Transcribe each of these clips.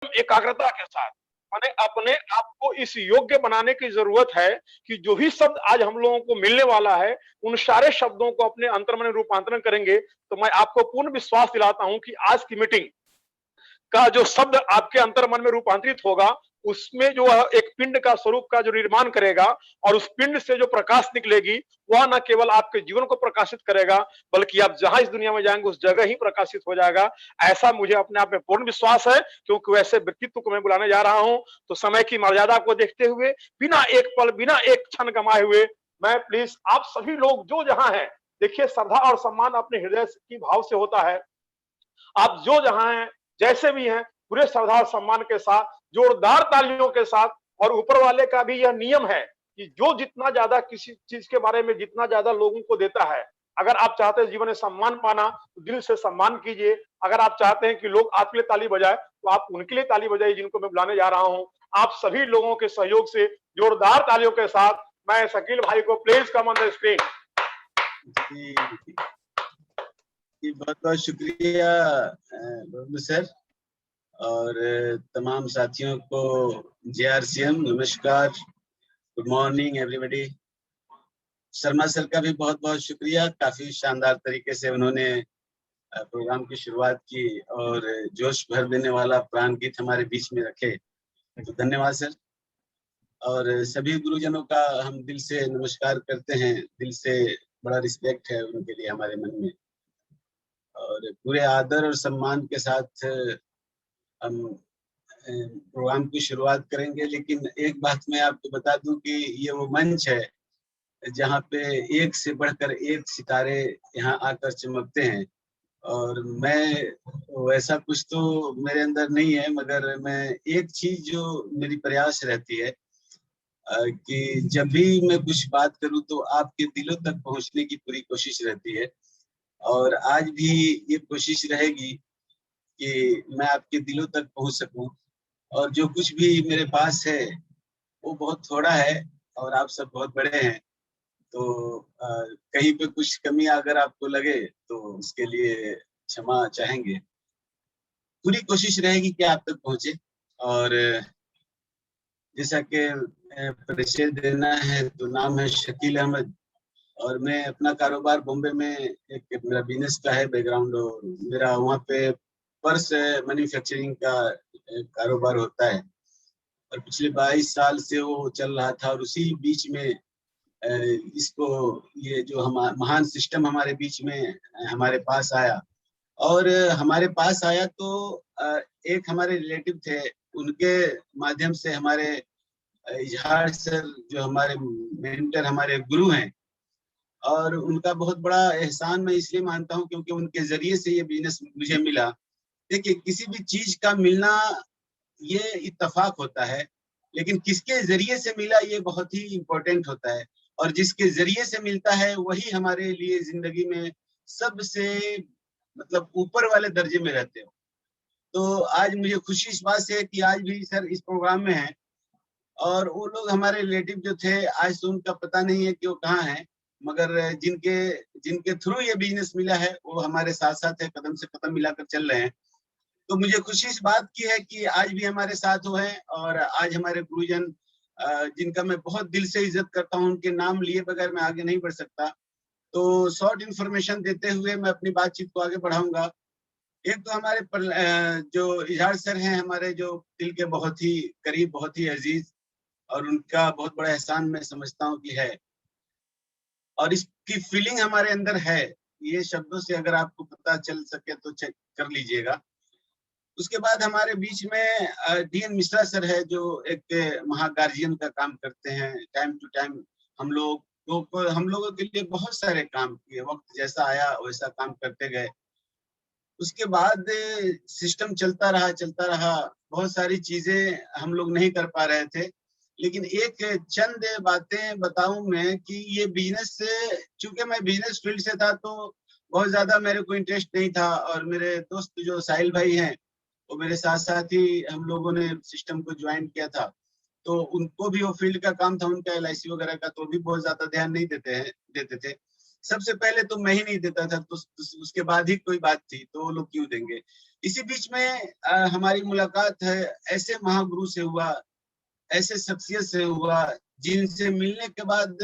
एकाग्रता के साथ माने अपने आप को इस योग्य बनाने की जरूरत है कि जो भी शब्द आज हम लोगों को मिलने वाला है उन सारे शब्दों को अपने अंतर्मन में रूपांतरण करेंगे। तो मैं आपको पूर्ण विश्वास दिलाता हूं कि आज की मीटिंग का जो शब्द आपके अंतर्मन में रूपांतरित होगा उसमें जो एक पिंड का स्वरूप का जो निर्माण करेगा और उस पिंड से जो प्रकाश निकलेगी वह न केवल आपके जीवन को प्रकाशित करेगा बल्कि आप जहां इस दुनिया में जाएंगे उस जगह ही प्रकाशित हो जाएगा। ऐसा मुझे अपने आप में पूर्ण विश्वास है क्योंकि वैसे व्यक्तित्व को मैं बुलाने जा रहा हूं। तो समय की मर्यादा को देखते हुए बिना एक पल बिना एक क्षण गंवाए हुए मैं प्लीज आप सभी लोग जो जहां है देखिए श्रद्धा और सम्मान अपने हृदय की भाव से होता है। आप जो जहां हैं जैसे भी हैं पूरे श्रद्धा और सम्मान के साथ जोरदार तालियों के साथ और ऊपर वाले का भी यह नियम है कि जो जितना ज्यादा किसी चीज के बारे में जितना ज्यादा लोगों को देता है अगर आप चाहते हैं जीवन में सम्मान पाना तो दिल से सम्मान कीजिए। अगर आप चाहते हैं कि लोग आपके लिए ताली बजाए तो आप उनके लिए ताली बजाइए जिनको मैं बुलाने जा रहा हूं। आप सभी लोगों के सहयोग से जोरदार तालियों के साथ मैं शकील भाई को please come on the screen. बहुत बहुत शुक्रिया सर और तमाम साथियों को JRCM नमस्कार, good morning everybody. Sharma sir का भी बहुत बहुत शुक्रिया, काफी शानदार तरीके से उन्होंने प्रोग्राम की शुरुआत की और जोश भर देने वाला प्राण गीत हमारे बीच में रखे, तो धन्यवाद सर। और सभी गुरुजनों का हम दिल से नमस्कार करते हैं, दिल से बड़ा रिस्पेक्ट है उनके लिए हमारे मन में और पूरे आदर और सम्मान के साथ हम प्रोग्राम की शुरुआत करेंगे। लेकिन एक बात मैं आपको बता दूं कि ये वो मंच है जहाँ पे एक से बढ़कर एक सितारे यहाँ आकर चमकते हैं और मैं वैसा कुछ तो मेरे अंदर नहीं है, मगर मैं एक चीज जो मेरी प्रयास रहती है कि जब भी मैं कुछ बात करूं तो आपके दिलों तक पहुंचने की पूरी कोशिश रहती है और आज भी ये कोशिश रहेगी कि मैं आपके दिलों तक पहुंच सकूं। और जो कुछ भी मेरे पास है वो बहुत थोड़ा है और आप सब बहुत बड़े हैं, तो कहीं पे कुछ कमी अगर आपको लगे तो उसके लिए क्षमा चाहेंगे। पूरी कोशिश रहेगी कि आप तक पहुंचे। और जैसा कि परिचय देना है तो नाम है शकील अहमद और मैं अपना कारोबार बॉम्बे में एक मेरा बिजनेस का है बैकग्राउंड और मेरा वहाँ पे पर्स मैन्युफैक्चरिंग का कारोबार होता है और पिछले 22 साल से वो चल रहा था और उसी बीच में इसको ये जो हम महान सिस्टम हमारे बीच में हमारे पास आया और हमारे पास आया तो एक हमारे रिलेटिव थे, उनके माध्यम से हमारे इजहार सर जो हमारे मेंटर हमारे गुरु हैं और उनका बहुत बड़ा एहसान मैं इसलिए मानता हूँ क्योंकि उनके जरिए से ये बिजनेस मुझे मिला। देखिए किसी भी चीज का मिलना ये इत्तेफाक होता है, लेकिन किसके जरिए से मिला ये बहुत ही इम्पोर्टेंट होता है और जिसके जरिए से मिलता है वही हमारे लिए जिंदगी में सबसे मतलब ऊपर वाले दर्जे में रहते हो। तो आज मुझे खुशी इस बात से है कि आज भी सर इस प्रोग्राम में है और वो लोग हमारे रिलेटिव जो थे आज तो उनका पता नहीं है कि वो कहाँ है, मगर जिनके जिनके थ्रू ये बिजनेस मिला है वो हमारे साथ साथ है, कदम से कदम मिलाकर चल रहे हैं। तो मुझे खुशी इस बात की है कि आज भी हमारे साथ वो हैं और आज हमारे गुरुजन जिनका मैं बहुत दिल से इज्जत करता हूँ, उनके नाम लिए बगैर मैं आगे नहीं बढ़ सकता। तो शॉर्ट इन्फॉर्मेशन देते हुए मैं अपनी बातचीत को आगे बढ़ाऊंगा। एक तो हमारे जो इजहार सर हैं हमारे जो दिल के बहुत ही करीब बहुत ही अजीज और उनका बहुत बड़ा एहसान मैं समझता हूँ कि है और इसकी फीलिंग हमारे अंदर है, ये शब्दों से अगर आपको पता चल सके तो चेक कर लीजिएगा। उसके बाद हमारे बीच में DN मिश्रा सर है जो एक महागार्जियन का काम करते हैं। टाइम टू टाइम हम लोगों के लिए बहुत सारे काम किए, वक्त जैसा आया वैसा काम करते गए। उसके बाद सिस्टम चलता रहा, बहुत सारी चीजें हम लोग नहीं कर पा रहे थे, लेकिन एक चंद बातें बताऊं मैं कि ये बिजनेस से, चूंकि मैं बिजनेस फील्ड से था तो बहुत ज्यादा मेरे को इंटरेस्ट नहीं था और मेरे दोस्त जो साहिल भाई हैं वो मेरे साथ साथ ही हम लोगों ने सिस्टम को ज्वाइन किया था, तो उनको भी वो फील्ड का काम था, उनका LIC वगैरह का, तो भी बहुत ज्यादा ध्यान नहीं देते थे। सबसे पहले तो मैं ही नहीं देता था, तो उसके बाद ही कोई बात थी तो वो लोग क्यों देंगे। इसी बीच में हमारी मुलाकात है ऐसे महागुरु से हुआ, ऐसे शख्सियत से हुआ जिनसे मिलने के बाद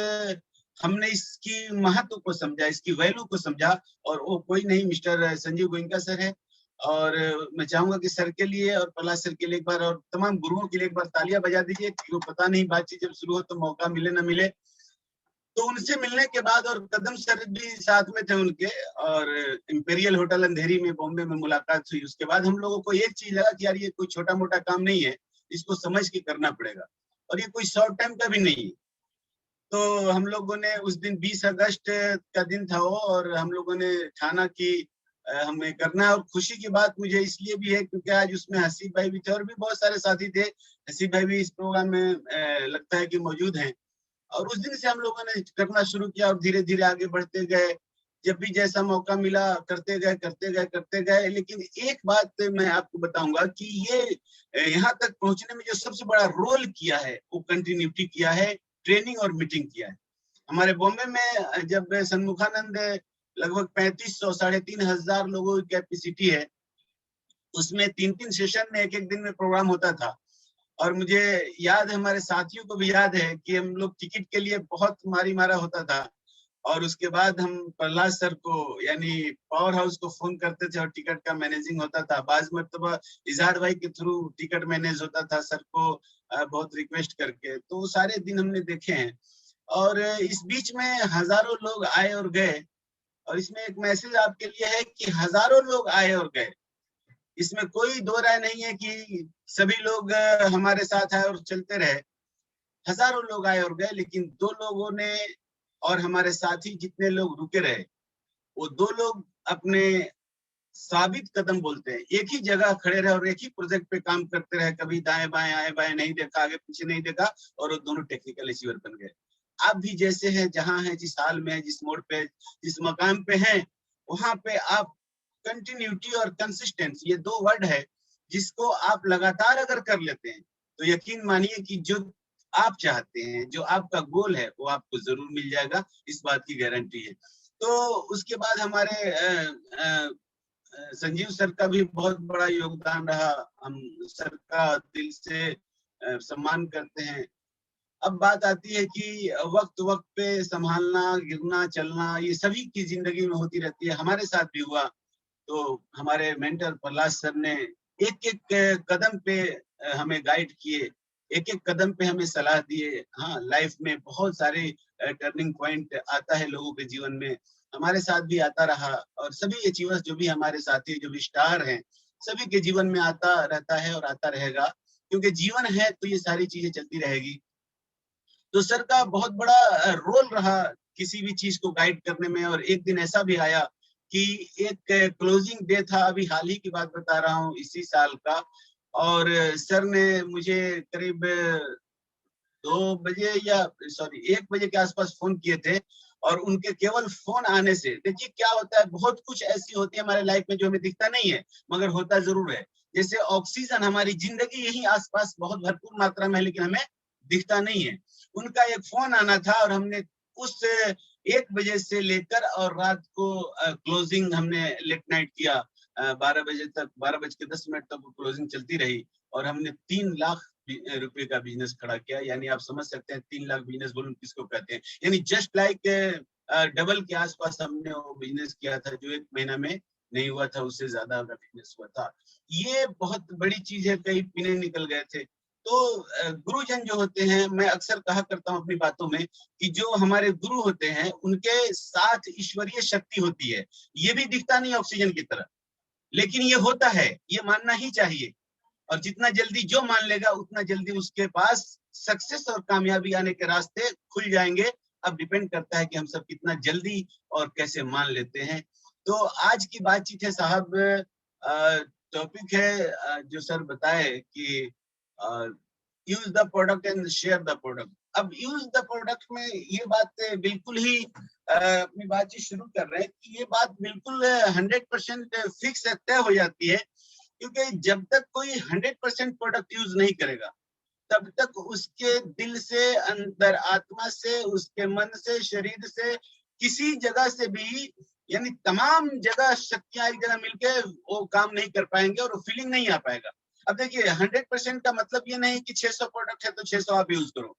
हमने इसकी महत्व को समझा, इसकी वैल्यू को समझा। और वो कोई नहीं, मिस्टर संजीव गोयनका सर है। और मैं चाहूंगा कि सर के लिए और पलाश सर के लिए एक बार और तमाम गुरुओं के लिए एक बार तालियां बजा दीजिए। वो पता नहीं बातचीत जब शुरू हो तो मौका मिले ना मिले। तो उनसे मिलने के बाद, और कदम सर भी साथ में थे उनके, और इंपेरियल होटल अंधेरी में बॉम्बे में मुलाकात हुई। उसके बाद हम लोगों को एक चीज लगा कि यार ये कोई छोटा मोटा काम नहीं है, इसको समझ के करना पड़ेगा, और ये कोई शॉर्ट टाइम का भी नहीं है। तो हम लोगों ने उस दिन 20 अगस्त का दिन था वो, और हम लोगों ने ठाना कि हमें करना है। और खुशी की बात मुझे इसलिए भी है क्योंकि आज उसमें हसीब भाई भी थे और भी बहुत सारे साथी थे। हसीब भाई भी इस प्रोग्राम में लगता है कि मौजूद हैं। और उस दिन से हम लोगों ने करना शुरू किया और धीरे धीरे आगे बढ़ते गए। जब भी जैसा मौका मिला करते गए करते गए करते गए। लेकिन एक बात मैं आपको बताऊंगा कि ये यहाँ तक पहुंचने में जो सबसे बड़ा रोल किया है वो कंटिन्यूटी किया है, ट्रेनिंग और मीटिंग किया है। हमारे बॉम्बे में जब सन्मुखानंद लगभग 3500 3,500 लोगों की कैपेसिटी है, उसमें 3-3 सेशन में एक दिन में प्रोग्राम होता था। और मुझे याद है, हमारे साथियों को भी याद है कि हम लोग टिकट के लिए बहुत मारी मारा होता था। और उसके बाद हम प्रहलाद सर को यानी पावर हाउस को फोन करते थे और टिकट का मैनेजिंग होता था। बाज मरतबा इजहार भाई के थ्रू टिकट मैनेज होता था, सर को बहुत रिक्वेस्ट करके। तो वो सारे दिन हमने देखे हैं। और इस बीच में हजारों लोग आए और गए। और इसमें एक मैसेज आपके लिए है कि हजारों लोग आए और गए, इसमें कोई दो राय नहीं है कि सभी लोग हमारे साथ आए और चलते रहे। हजारों लोग आए और गए, लेकिन दो लोगों ने, और हमारे साथी जितने लोग रुके रहे, वो दो लोग अपने साबित कदम बोलते हैं, एक ही जगह खड़े रहे और एक ही प्रोजेक्ट पे काम करते रहे, कभी दाएं बाएं आए बाएं नहीं देखा, आगे पीछे नहीं देखा, और वो दोनों टेक्निकल अचीवर बन गए। आप भी जैसे हैं, जहां हैं, जिस हाल में है, जिस मोड़ पे, जिस मकाम पे हैं, वहां पे आप कंटिन्यूटी और कंसिस्टेंस, ये दो वर्ड है जिसको आप लगातार अगर कर लेते हैं तो यकीन मानिए कि जो आप चाहते हैं, जो आपका गोल है, वो आपको जरूर मिल जाएगा, इस बात की गारंटी है। तो उसके बाद हमारे संजीव सर का भी बहुत बड़ा योगदान रहा। हम सर का दिल से सम्मान करते हैं। अब बात आती है कि वक्त वक्त पे संभालना, गिरना, चलना, ये सभी की जिंदगी में होती रहती है, हमारे साथ भी हुआ। तो हमारे मेंटर प्रहलाद सर ने एक एक कदम पे हमें गाइड किए, एक एक कदम पे हमें सलाह दिए। हाँ, लाइफ में बहुत सारे टर्निंग पॉइंट आता है लोगों के जीवन में, हमारे साथ भी आता रहा। और सभी अचीवर्स जो भी हमारे साथी, जो भी स्टार हैं, सभी के जीवन में आता रहता है और आता रहेगा, क्योंकि जीवन है तो ये सारी चीजें चलती रहेगी। तो सर का बहुत बड़ा रोल रहा किसी भी चीज को गाइड करने में। और एक दिन ऐसा भी आया कि एक क्लोजिंग डे था, अभी हाल ही की बात बता रहा हूँ, इसी साल का। और सर ने मुझे करीब 2 बजे या सॉरी 1 बजे के आसपास फोन किए थे। और उनके केवल फोन आने से, देखिए क्या होता है, बहुत कुछ ऐसी होती है हमारे लाइफ में जो हमें दिखता नहीं है मगर होता जरूर है। जैसे ऑक्सीजन, हमारी जिंदगी यही आसपास बहुत भरपूर मात्रा में है, लेकिन हमें दिखता नहीं है। उनका एक फोन आना था और हमने उस 1 बजे से लेकर और रात को क्लोजिंग हमने लेट नाइट किया। 12 बजे तक, 12:10 तक क्लोजिंग चलती रही। और हमने 3 लाख रुपए का बिजनेस खड़ा किया। यानी आप समझ सकते हैं 3 लाख बिजनेस बोलूं किसको कहते हैं। यानी जस्ट लाइक डबल के आसपास हमने वो बिजनेस किया था, जो 1 महीना में नहीं हुआ था, उससे ज्यादा का बिजनेस हुआ था। ये बहुत बड़ी चीज है, कई पीने निकल गए थे। तो गुरुजन जो होते हैं, मैं अक्सर कहा करता हूँ अपनी बातों में कि जो हमारे गुरु होते हैं उनके साथ ईश्वरीय शक्ति होती है। ये भी दिखता नहीं ऑक्सीजन की तरह, लेकिन ये होता है, ये मानना ही चाहिए। और जितना जल्दी जो मान लेगा उतना जल्दी उसके पास सक्सेस और कामयाबी आने के रास्ते खुल जाएंगे। अब डिपेंड करता है कि हम सब कितना जल्दी और कैसे मान लेते हैं। तो आज की बातचीत है साहब, टॉपिक है जो सर बताए कि use the product and share the product. अब यूज द प्रोडक्ट में ये बात बिल्कुल ही अपनी बातचीत शुरू कर रहे हैं कि ये बात बिल्कुल 100% फिक्स तय हो जाती है। क्योंकि जब तक कोई 100% प्रोडक्ट यूज नहीं करेगा, तब तक उसके दिल से, अंदर आत्मा से, उसके मन से, शरीर से, किसी जगह से भी यानी तमाम जगह शक्तियां एक जगह मिलके वो काम नहीं कर पाएंगे और वो फीलिंग नहीं आ पाएगा। अब देखिए 100% का मतलब ये नहीं कि 600 प्रोडक्ट है तो 600 आप यूज करो।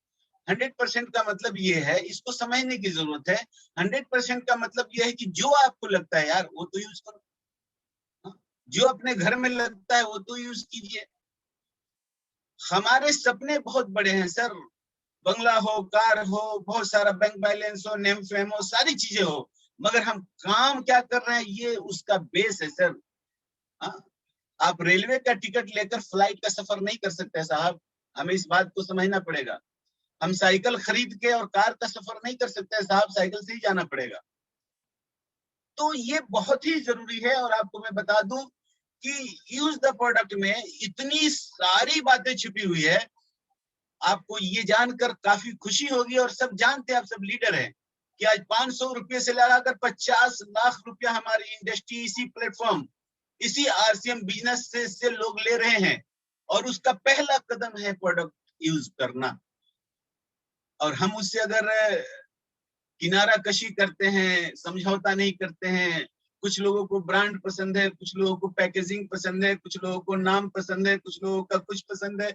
100% का मतलब ये है, इसको समझने की जरूरत है। 100% का मतलब ये है कि जो आपको लगता है यार वो तो यूज करो, जो अपने घर में लगता है वो तो यूज कीजिए। हमारे सपने बहुत बड़े हैं सर, बंगला हो, कार हो, बहुत सारा बैंक बैलेंस हो, नेम फेम हो, सारी चीजें हो, मगर हम काम क्या कर रहे हैं ये उसका बेस है सर। आप रेलवे का टिकट लेकर फ्लाइट का सफर नहीं कर सकते साहब, हमें इस बात को समझना पड़ेगा। हम साइकिल खरीद के और कार का सफर नहीं कर सकते साहब, साइकिल से ही जाना पड़ेगा। तो ये बहुत ही जरूरी है। और आपको मैं बता दूं कि यूज द प्रोडक्ट में इतनी सारी बातें छुपी हुई है, आपको ये जानकर काफी खुशी होगी। और सब जानते हैं, आप सब लीडर हैं कि आज 500 रुपये से लगाकर 50 लाख रुपया हमारी इंडस्ट्री इसी प्लेटफॉर्म, इसी आरसीएम बिजनेस से लोग ले रहे हैं। और उसका पहला कदम है प्रोडक्ट यूज करना। और हम उससे अगर किनारा कशी करते हैं, समझौता नहीं करते हैं, कुछ लोगों को ब्रांड पसंद है, कुछ लोगों को पैकेजिंग पसंद है, कुछ लोगों को नाम पसंद है, कुछ लोगों का कुछ पसंद है।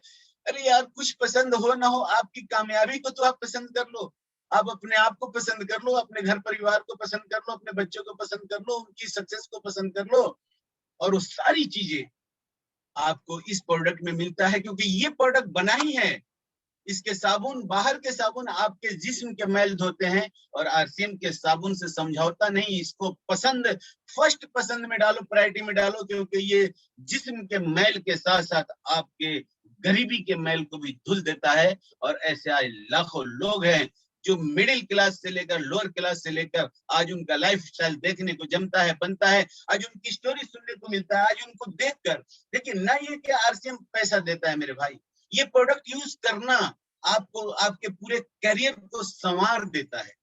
अरे यार, कुछ पसंद हो ना हो, आपकी कामयाबी को तो आप पसंद कर लो। आप अपने आप को पसंद कर लो, अपने घर परिवार को पसंद कर लो, अपने बच्चों को पसंद कर लो, उनकी सक्सेस को पसंद कर लो। और वो सारी चीजें आपको इस प्रोडक्ट में मिलता है, क्योंकि ये प्रोडक्ट बना ही है। इसके साबुन, बाहर के साबुन आपके जिस्म के मैल धोते हैं, और आरसीएम के साबुन से समझौता नहीं। इसको पसंद, फर्स्ट पसंद में डालो, प्रायोरिटी में डालो, क्योंकि ये जिस्म के मैल के साथ साथ आपके गरीबी के मैल को भी धुल देता है। और ऐसे आज लाखों लोग हैं जो मिडिल क्लास से लेकर लोअर क्लास से लेकर आज उनका लाइफस्टाइल देखने को जमता है, बनता है, आज उनकी स्टोरी सुनने को मिलता है, आज उनको देखकर। लेकिन ना ये कि आरसीएम पैसा देता है मेरे भाई, ये प्रोडक्ट यूज करना आपको आपके पूरे करियर को संवार देता है।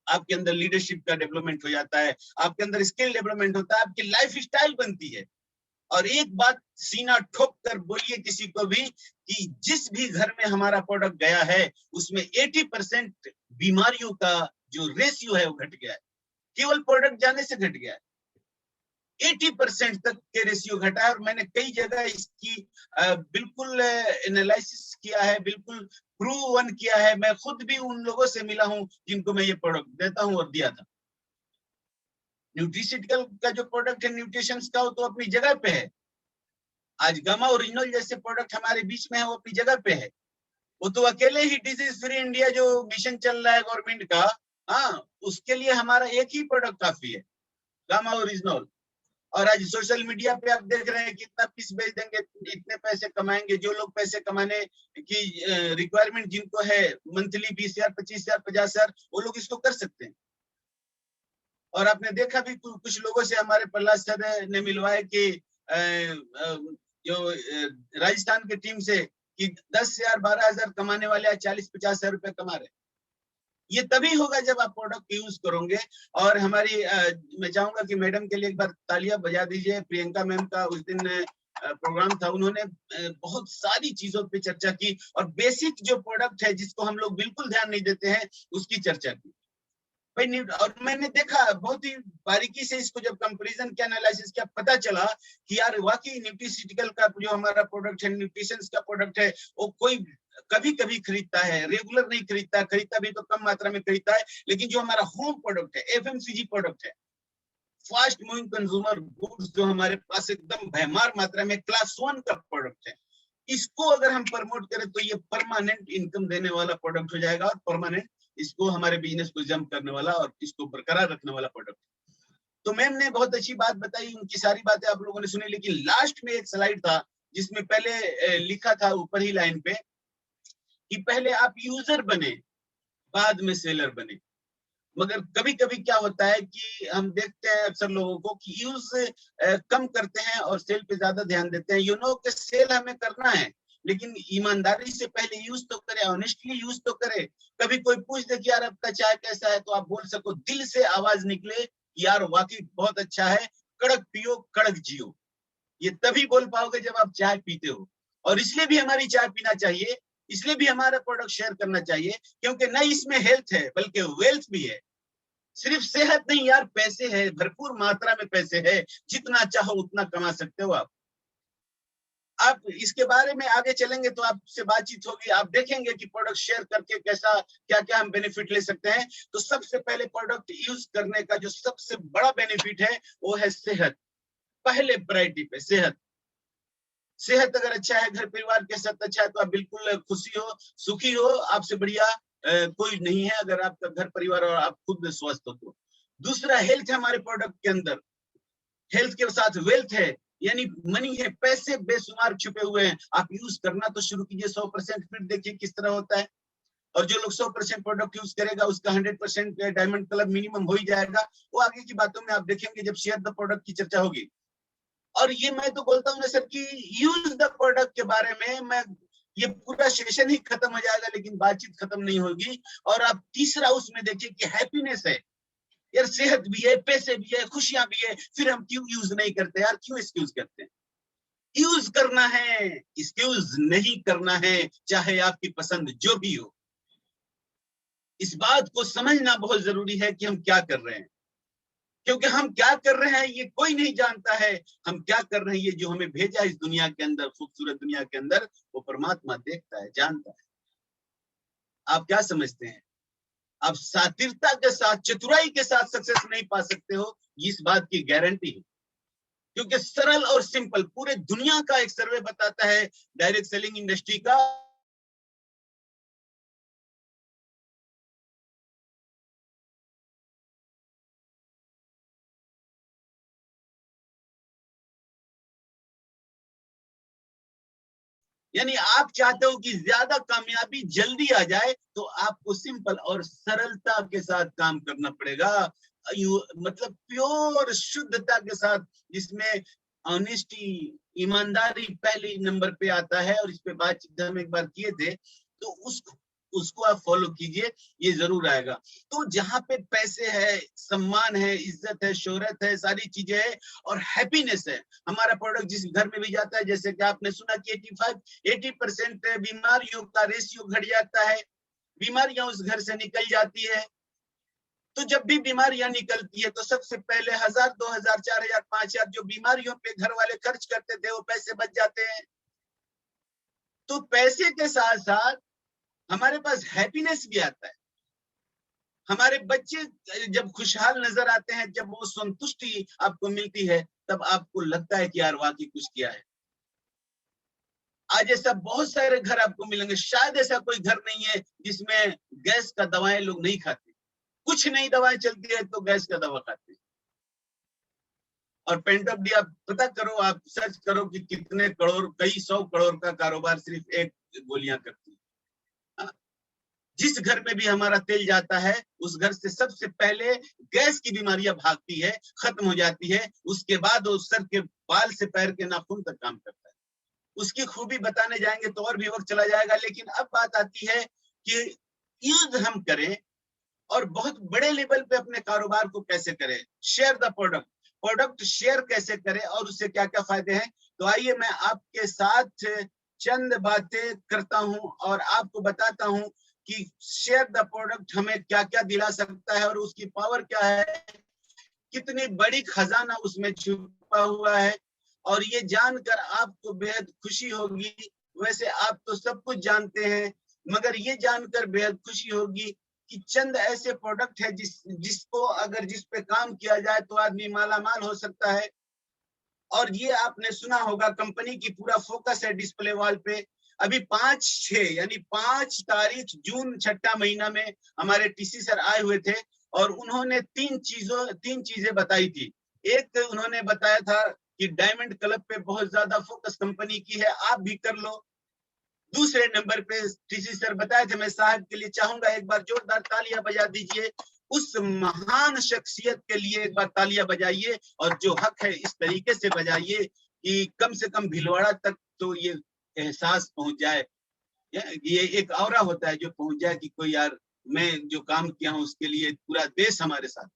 आपके अंदर लीडरशिप का डेवलपमेंट हो जाता है, आपके अंदर स्किल डेवलपमेंट होता है, आपकी लाइफ स्टाइल बनती है। और एक बात सीना ठोक कर बोलिए किसी को भी कि जिस भी घर में हमारा प्रोडक्ट गया है उसमें 80% बीमारियों का जो रेशियो है वो घट गया है, केवल प्रोडक्ट जाने से घट गया है। 80% तक के रेशियो घटा है। और मैंने कई जगह इसकी बिल्कुल एनालिसिस किया है, बिल्कुल प्रूवन किया है। मैं खुद भी उन लोगों से मिला हूं जिनको मैं ये प्रोडक्ट देता हूं और दिया था। न्यूट्रिसिटिकल का जो प्रोडक्ट है न्यूट्रिशंस का, वो तो अपनी जगह पे है। आज गामा ओरिजिनल जैसे प्रोडक्ट हमारे बीच में है, वो अपनी जगह पे है। वो तो अकेले ही डिजीज फ्री इंडिया जो मिशन चल रहा है गवर्नमेंट का, उसके लिए हमारा एक ही प्रोडक्ट काफी है, गामा ओरिजिनल। और आज सोशल मीडिया पे आप देख रहे हैं कि इतना पीस बेच देंगे, इतने पैसे कमाएंगे। जो लोग पैसे कमाने की रिक्वायरमेंट जिनको है, मंथली 20,000, 25,000, 50,000, वो लोग इसको कर सकते हैं। और आपने देखा भी कुछ लोगों से हमारे प्रहलाद सर ने मिलवाए कि जो राजस्थान की टीम से कि 10,000, 12,000 कमाने वाले 40-50,000 रुपए कमा रहे। ये तभी होगा जब आप प्रोडक्ट यूज करोगे। और हमारी मैं चाहूंगा कि मैडम के लिए एक बार तालियां बजा दीजिए। प्रियंका मैम का उस दिन प्रोग्राम था, उन्होंने बहुत सारी चीजों पे चर्चा की, और बेसिक जो प्रोडक्ट है जिसको हम लोग बिल्कुल ध्यान नहीं देते हैं उसकी चर्चा की भाई। और मैंने देखा बहुत ही बारीकी से इसको, जब कंपैरिजन किया, एनालिसिस किया, पता चला कि यार वाकई न्यूट्रिसिटिकल का जो हमारा प्रोडक्ट है, न्यूट्रिशंस का प्रोडक्ट है, वो कोई कभी कभी खरीदता है, रेगुलर नहीं खरीदता, खरीदता भी तो कम मात्रा में खरीदता है। लेकिन जो हमारा होम प्रोडक्ट है, एफएमसीजी प्रोडक्ट है, फास्ट मूविंग कंज्यूमर गुड्स, जो हमारे पास एकदम भयमार मात्रा में क्लास 1 का प्रोडक्ट है, इसको अगर हम प्रमोट करें तो ये परमानेंट इनकम देने वाला प्रोडक्ट हो जाएगा, और परमानेंट इसको हमारे बिजनेस को जंप करने वाला और इसको बरकरार रखने वाला प्रोडक्ट। तो मैम ने बहुत अच्छी बात बताई, उनकी सारी बातें आप लोगों ने सुनी। लेकिन लास्ट में एक स्लाइड था जिसमें पहले लिखा था ऊपर ही लाइन पे कि पहले आप यूजर बने, बाद में सेलर बने। मगर कभी कभी क्या होता है कि हम देखते हैं अक्सर लोगों को कि यूज कम करते हैं और सेल पे ज्यादा ध्यान देते हैं। कि सेल हमें करना है, लेकिन ईमानदारी से पहले यूज तो करे, ऑनेस्टली यूज तो करे। कभी कोई पूछ दे कि यार आपका चाय कैसा है, तो आप बोल सको, दिल से आवाज निकले कि यार वाकई बहुत अच्छा है, कड़क पियो, कड़क जियो। ये तभी बोल पाओगे जब आप चाय पीते हो। और इसलिए भी हमारी चाय पीना चाहिए, इसलिए भी हमारा प्रोडक्ट शेयर करना चाहिए, क्योंकि न इसमें हेल्थ है बल्कि वेल्थ भी है। सिर्फ सेहत नहीं यार, पैसे है, भरपूर मात्रा में पैसे है, जितना चाहो उतना कमा सकते हो आप इसके बारे में आगे चलेंगे तो आपसे बातचीत होगी, आप देखेंगे कि प्रोडक्ट शेयर करके कैसा क्या क्या हम बेनिफिट ले सकते हैं। तो सबसे पहले प्रोडक्ट यूज करने का जो सबसे बड़ा बेनिफिट है वो है सेहत। पहले प्रायोरिटी पे सेहत। सेहत अगर अच्छा है, घर परिवार के साथ अच्छा है, तो आप बिल्कुल खुशी हो, सुखी हो, आपसे बढ़िया कोई नहीं है अगर आपका घर परिवार और आप खुद स्वस्थ हो तो। दूसरा हेल्थ है हमारे प्रोडक्ट के अंदर, हेल्थ के साथ वेल्थ है, यानी मनी है, पैसे बेशुमार छुपे हुए हैं। आप यूज करना तो शुरू कीजिए 100%, फिर देखिए किस तरह होता है। और जो लोग 100% प्रोडक्ट यूज करेगा उसका 100% डायमंड क्लब मिनिमम हो ही जाएगा। वो आगे की बातों में आप देखेंगे जब शेयर द प्रोडक्ट की चर्चा होगी। और ये मैं तो बोलता हूँ ना सर कि यूज द प्रोडक्ट के बारे में मैं ये पूरा सेशन ही खत्म हो जाएगा लेकिन बातचीत खत्म नहीं होगी। और आप तीसरा उसमें देखिए कि हैप्पीनेस है यार, सेहत भी है, पैसे भी है, खुशियां भी है, फिर हम क्यों यूज नहीं करते यार, क्यों एक्सक्यूज करते हैं? यूज करना है, एक्सक्यूज नहीं करना है, चाहे आपकी पसंद जो भी हो। इस बात को समझना बहुत जरूरी है कि हम क्या कर रहे हैं, क्योंकि हम क्या कर रहे हैं ये कोई नहीं जानता है। हम क्या कर रहे हैं ये जो हमें भेजा इस दुनिया के अंदर, खूबसूरत दुनिया के अंदर, वो परमात्मा देखता है, जानता है। आप क्या समझते हैं? आप सात्विकता के साथ, चतुराई के साथ सक्सेस नहीं पा सकते हो, इस बात की गारंटी है। क्योंकि सरल और सिंपल, पूरे दुनिया का एक सर्वे बताता है डायरेक्ट सेलिंग इंडस्ट्री का, यानी आप चाहते हो कि ज्यादा कामयाबी जल्दी आ जाए तो आपको सिंपल और सरलता के साथ काम करना पड़ेगा। मतलब प्योर शुद्धता के साथ, जिसमें ऑनेस्टी, ईमानदारी पहले नंबर पे आता है। और इस पे बातचीत हम एक बार किए थे, तो उसको आप फॉलो कीजिए, ये जरूर आएगा। तो जहां पे पैसे है, सम्मान है, इज्जत है, शोहरत है, सारी चीजें है और हैप्पीनेस है, हमारा प्रोडक्ट जिस घर में भी जाता है, जैसे कि आपने सुना कि 80% बीमारियों का रेशियो घट जाता है, बीमारियां उस घर से निकल जाती है। तो जब भी बीमारियां निकलती है तो सबसे पहले 1000, 2000, 4000, 5000 जो बीमारियों पे घर वाले खर्च करते थे वो पैसे बच जाते हैं। तो पैसे के साथ साथ हमारे पास हैप्पीनेस भी आता है। हमारे बच्चे जब खुशहाल नजर आते हैं, जब वो संतुष्टि आपको मिलती है, तब आपको लगता है कि यार वाकई कुछ किया है। आज ऐसा बहुत सारे घर आपको मिलेंगे, शायद ऐसा कोई घर नहीं है जिसमें गैस का दवाएं लोग नहीं खाते। कुछ नई दवाएं चलती है तो गैस का दवा खाते हैं। और पेंटअप डी आप पता करो, आप सर्च करो कि कितने करोड़, कई 100 करोड़ का कारोबार सिर्फ एक गोलियां करती है। जिस घर में भी हमारा तेल जाता है उस घर से सबसे पहले गैस की बीमारियां भागती है, खत्म हो जाती है। उसके बाद वो सर के बाल से पैर के नाखून तक काम करता है। उसकी खूबी बताने जाएंगे तो और भी वक्त चला जाएगा, लेकिन अब बात आती है कि यूज हम करें और बहुत बड़े लेवल पे अपने कारोबार को कैसे करें। Share the product, product share कैसे करें और उससे क्या क्या फायदे हैं। तो आइए मैं आपके साथ चंद बातें करता हूं और आपको बताता हूं कि शेयर द प्रोडक्ट हमें क्या क्या दिला सकता है और उसकी पावर क्या है, कितनी बड़ी खजाना उसमें छुपा हुआ है। और ये जानकर आपको बेहद खुशी होगी। वैसे आप तो सब कुछ जानते हैं, मगर ये जानकर बेहद खुशी होगी कि चंद ऐसे प्रोडक्ट है जिसको अगर जिस पे काम किया जाए तो आदमी माला माल हो सकता है। और ये आपने सुना होगा, कंपनी की पूरा फोकस है डिस्प्ले वॉल पे। अभी 5/6 यानी 5 तारीख जून, छठा महीना में हमारे टीसी सर आए हुए थे और उन्होंने तीन चीजें बताई थी। एक उन्होंने बताया था कि डायमंड क्लब पे बहुत ज्यादा फोकस कंपनी की है, आप भी कर लो। दूसरे नंबर पे टीसी सर बताए थे, मैं साहब के लिए चाहूंगा एक बार जोरदार तालियां बजा दीजिए, उस महान शख्सियत के लिए एक बार तालियां बजाइए और जो हक है इस तरीके से बजाइए कि कम से कम भीलवाड़ा तक तो ये एहसास पहुंच जाए। ये एक औरा होता है जो पहुंच जाए कि कोई यार मैं जो काम किया हूं उसके लिए पूरा देश हमारे साथ।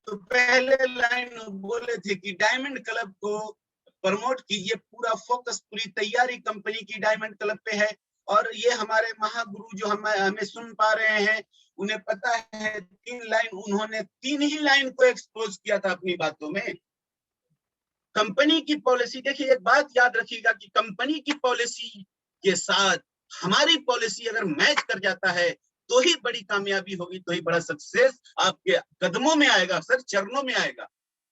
तो पहले लाइन बोले थे कि डायमंड क्लब को प्रमोट कीजिए, पूरा फोकस, पूरी तैयारी कंपनी की डायमंड क्लब पे है और ये हमारे महागुरु जो हमें सुन पा रहे हैं, उन्हें पता है 3 लाइन, उन्होंने 3 ही लाइन को एक्सपोज किया था अपनी बातों में। कंपनी की पॉलिसी, देखिए एक बात याद रखिएगा कि कंपनी की पॉलिसी के साथ हमारी पॉलिसी अगर मैच कर जाता है तो ही बड़ी कामयाबी होगी, तो ही बड़ा सक्सेस आपके कदमों में आएगा सर, चरणों में आएगा।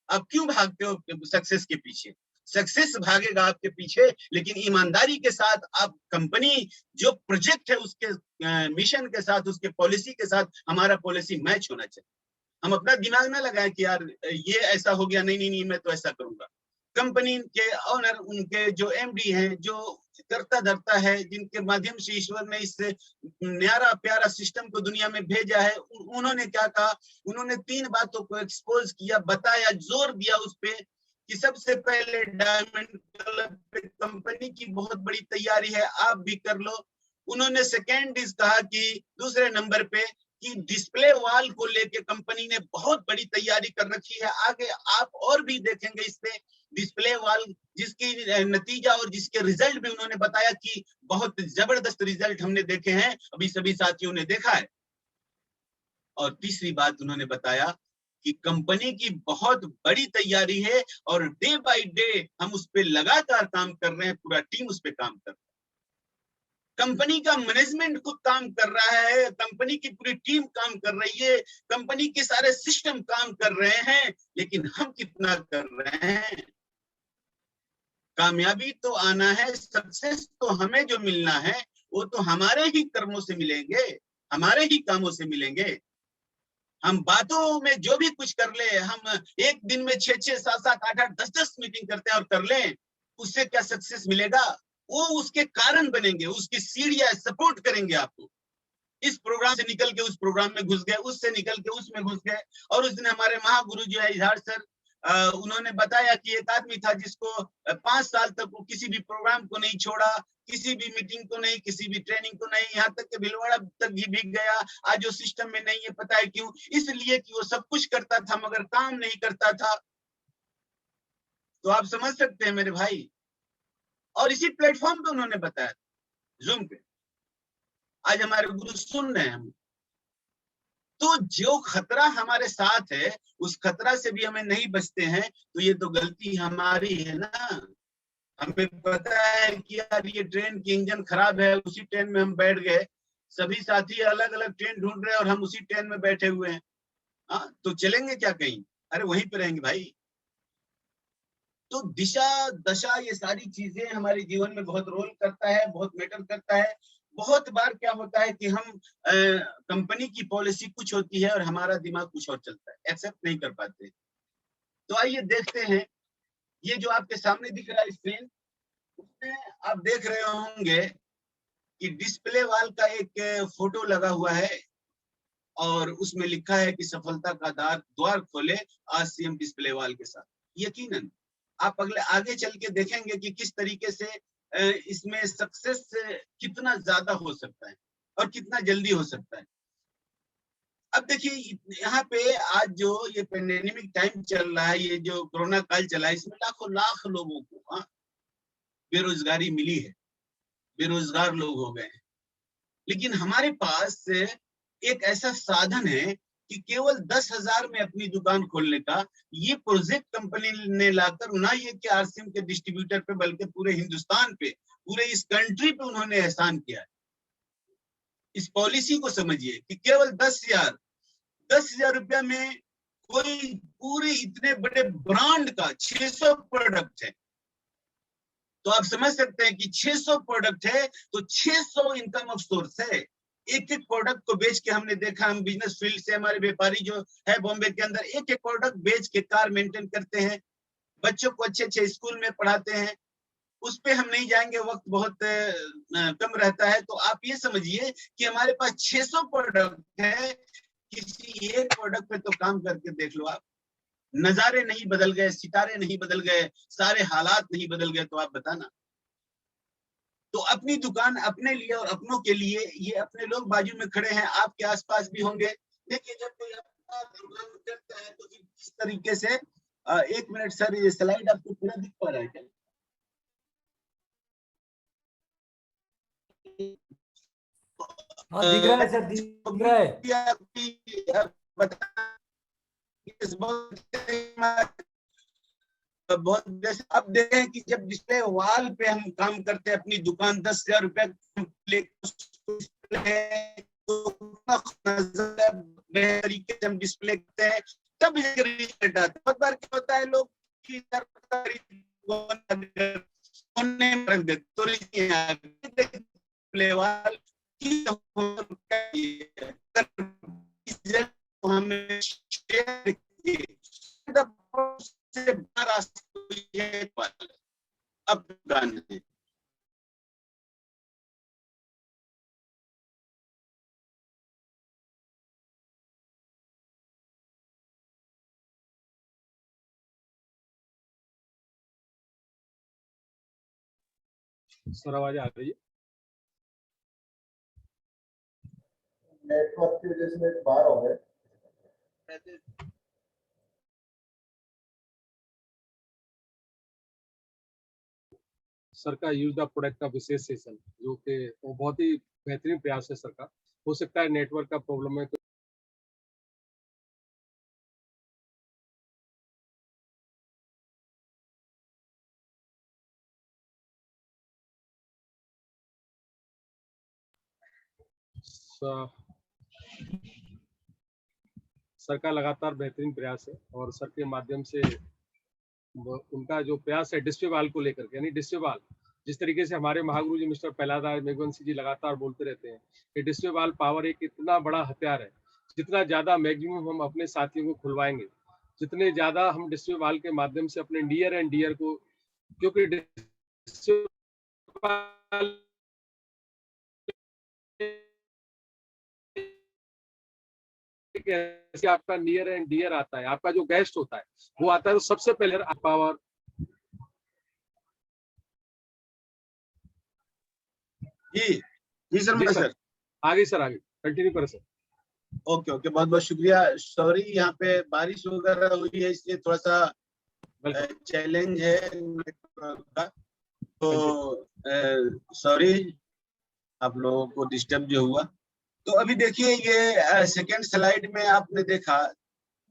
आप क्यों भागते हो सक्सेस के पीछे? सक्सेस भागेगा आपके पीछे, लेकिन ईमानदारी के साथ आप कंपनी जो प्रोजेक्ट है उसके मिशन के साथ, उसके पॉलिसी के साथ हमारा पॉलिसी मैच होना चाहिए। हम अपना दिमाग ना लगाएं कि यार ये ऐसा हो गया, नहीं नहीं नहीं मैं तो ऐसा करूंगा। कंपनी के ऑनर, उनके जो एमडी हैं, जो करता धरता है, जिनके माध्यम से ईश्वर ने इस न्यारा प्यारा सिस्टम को दुनिया में भेजा है, उन्होंने क्या कहा? उन्होंने 3 बातों को एक्सपोज किया, बताया, जोर दिया उस पे कि सबसे पहले डायमंड क्लब पे कंपनी की बहुत बड़ी तैयारी है, आप भी कर लो। उन्होंने सेकेंड इज कहा कि दूसरे नंबर पे कि डिस्प्ले वॉल को लेके कंपनी ने बहुत बड़ी तैयारी कर रखी है। आगे आप और भी देखेंगे इस पे डिस्प्ले वॉल, जिसकी नतीजा और जिसके रिजल्ट भी उन्होंने बताया कि बहुत जबरदस्त रिजल्ट हमने देखे हैं, अभी सभी साथियों ने देखा है। और तीसरी बात उन्होंने बताया कि कंपनी की बहुत बड़ी तैयारी है और डे बाय डे हम उस पे लगातार काम कर रहे हैं, पूरा टीम उस पे काम कर रहा है। कंपनी का मैनेजमेंट खुद काम कर रहा है, कंपनी की पूरी टीम काम कर रही है, कंपनी के सारे सिस्टम काम कर रहे हैं, लेकिन हम कितना कर रहे हैं? कामयाबी तो आना है, सक्सेस तो हमें जो मिलना है वो तो हमारे ही कर्मों से मिलेंगे, हमारे ही कामों से मिलेंगे। हम बातों में जो भी कुछ कर ले, हम एक दिन में 6-6, 7-7, 8-8, 10-10 मीटिंग करते हैं और कर लें, उससे क्या सक्सेस मिलेगा? वो उसके कारण बनेंगे, उसकी सीढ़ियां सपोर्ट करेंगे आपको। इस प्रोग्राम से निकल के उस प्रोग्राम में घुस गए, उससे निकल के उसमें घुस गए। और उस दिन हमारे महागुरु जो है इजहार सर, उन्होंने बताया कि एक आदमी था जिसको 5 साल तक वो किसी भी प्रोग्राम को नहीं छोड़ा, किसी भी मीटिंग को नहीं, किसी भी ट्रेनिंग को नहीं, यहाँ तक कि भिलवाड़ा तक भी गया। आज जो सिस्टम में नहीं है, पता है क्यों? इसलिए कि वो सब कुछ करता था मगर काम नहीं करता था। तो आप समझ सकते हैं मेरे भाई। और इसी प्लेटफॉर्म पे उन्होंने बताया, जूम पे। आज हमारे गुरु सुन रहे हैं हम। तो जो खतरा हमारे साथ है, उस खतरा से भी हमें नहीं बचते हैं, तो ये तो गलती हमारी है ना। हमें पता है कि यार ये ट्रेन की इंजन खराब है, उसी ट्रेन में हम बैठ गए, सभी साथी अलग अलग ट्रेन ढूंढ रहे हैं और हम उसी ट्रेन में बैठे हुए हैं। हाँ, तो चलेंगे क्या कहीं? अरे वहीं पे रहेंगे भाई। तो दिशा दशा ये सारी चीजें हमारे जीवन में बहुत रोल करता है, बहुत मैटर करता है। बहुत बार क्या होता है कि हम कंपनी की पॉलिसी कुछ होती है और हमारा दिमाग कुछ और चलता है, एक्सेप्ट नहीं कर पाते। तो आइए देखते हैं, ये जो आपके सामने दिख रहा है स्क्रीन, उसमें आप देख रहे होंगे कि डिस्प्ले वॉल का एक फोटो लगा हुआ है और उसमें लिखा है कि सफलता का द्वार खोले आज सीएम डिस्प्ले वॉल के साथ। यकीनन आप अगले आगे चल के देखेंगे कि किस तरीके से इसमें सक्सेस कितना ज्यादा हो सकता है और कितना जल्दी हो सकता है। अब देखिए यहाँ पे आज जो ये पेंडेमिक टाइम चल रहा है, ये जो कोरोना काल चला है, इसमें लाखों लाख लोगों को बेरोजगारी मिली है, बेरोजगार लोग हो गए हैं। लेकिन हमारे पास एक ऐसा साधन है कि केवल 10,000 में अपनी दुकान खोलने का ये प्रोजेक्ट कंपनी ने लाकर ना ये कि आरसीएम के डिस्ट्रीब्यूटर पे, बल्कि पूरे हिंदुस्तान पे, पूरे इस कंट्री पे उन्होंने एहसान किया है। इस पॉलिसी को समझिए कि केवल 10,000 रुपया में कोई पूरे इतने बड़े ब्रांड का 600 प्रोडक्ट है। तो आप समझ सकते हैं कि 600 प्रोडक्ट है तो 600 इनकम ऑफ सोर्स है। एक एक प्रोडक्ट को बेच के हमने देखा, हम बिजनेस फील्ड से, हमारे व्यापारी जो है बॉम्बे के अंदर एक एक प्रोडक्ट बेच के कार मेंटेन करते हैं, बच्चों को अच्छे अच्छे स्कूल में पढ़ाते हैं। उस पे हम नहीं जाएंगे, वक्त बहुत कम रहता है। तो आप ये समझिए कि हमारे पास 600 प्रोडक्ट है, किसी एक प्रोडक्ट पे तो काम करके देख लो आप। नजारे नहीं बदल गए, सितारे नहीं बदल गए, सारे हालात नहीं बदल गए, तो आप बताना। तो अपनी दुकान अपने लिए और अपनों के लिए, ये अपने लोग बाजू में खड़े हैं, आपके आसपास भी होंगे। देखिए जब कोई अपना दुकान करता है तो किस तरीके से, एक मिनट सर, ये स्लाइड आपको पूरा दिख पा रहा है क्या? हाँ दिख रहा है सर, दिख रहा है। बहुत जैसे अब देखें कि जब डिस्प्ले वॉल पे हम काम करते हैं अपनी दुकान 10,000 रुपया तरीके से हम डिस्प्ले करते हैं, तब रिजल्ट आता है। बहुत बार क्या होता है, लोग की रख देते तो डिस्प्ले वॉल हमें शेयर से अब गान है। सर आवाज आ रही है? नेटवर्क की वजह से बाहर हो गए। सर का यूज द प्रोडक्ट का विशेष सेशन, जो कि वो बहुत ही बेहतरीन प्रयास है सर का। हो सकता है नेटवर्क का प्रॉब्लम है तो सर का लगातार बेहतरीन प्रयास है और सर के माध्यम से उनका जो प्रयास है डिस्प्ले वाल को लेकर के, यानी डिस्प्ले वाल जिस तरीके से हमारे महागुरु जी मिस्टर प्रहलाद मेघवंशी जी लगातार बोलते रहते हैं कि डिस्प्ले वाल पावर एक इतना बड़ा हथियार है, जितना ज्यादा मैक्सिमम हम अपने साथियों को खुलवाएंगे, जितने ज्यादा हम डिस्प्ले वाल के माध्यम से अपने नियर एंड डियर को, क्योंकि डिस्प्ले वाल कैसे आपका नियर एंड डियर आता है, आपका जो गेस्ट होता है वो आता है तो सबसे पहले पावर। जी सर आगे सर, आगे कंटिन्यू करें सर। ओके बहुत बहुत शुक्रिया। सॉरी यहाँ पे बारिश वगैरह हुई है इसलिए थोड़ा सा चैलेंज है का, तो सॉरी आप लोगों को डिस्टर्ब जो हुआ। तो अभी देखिए ये सेकंड स्लाइड में आपने देखा,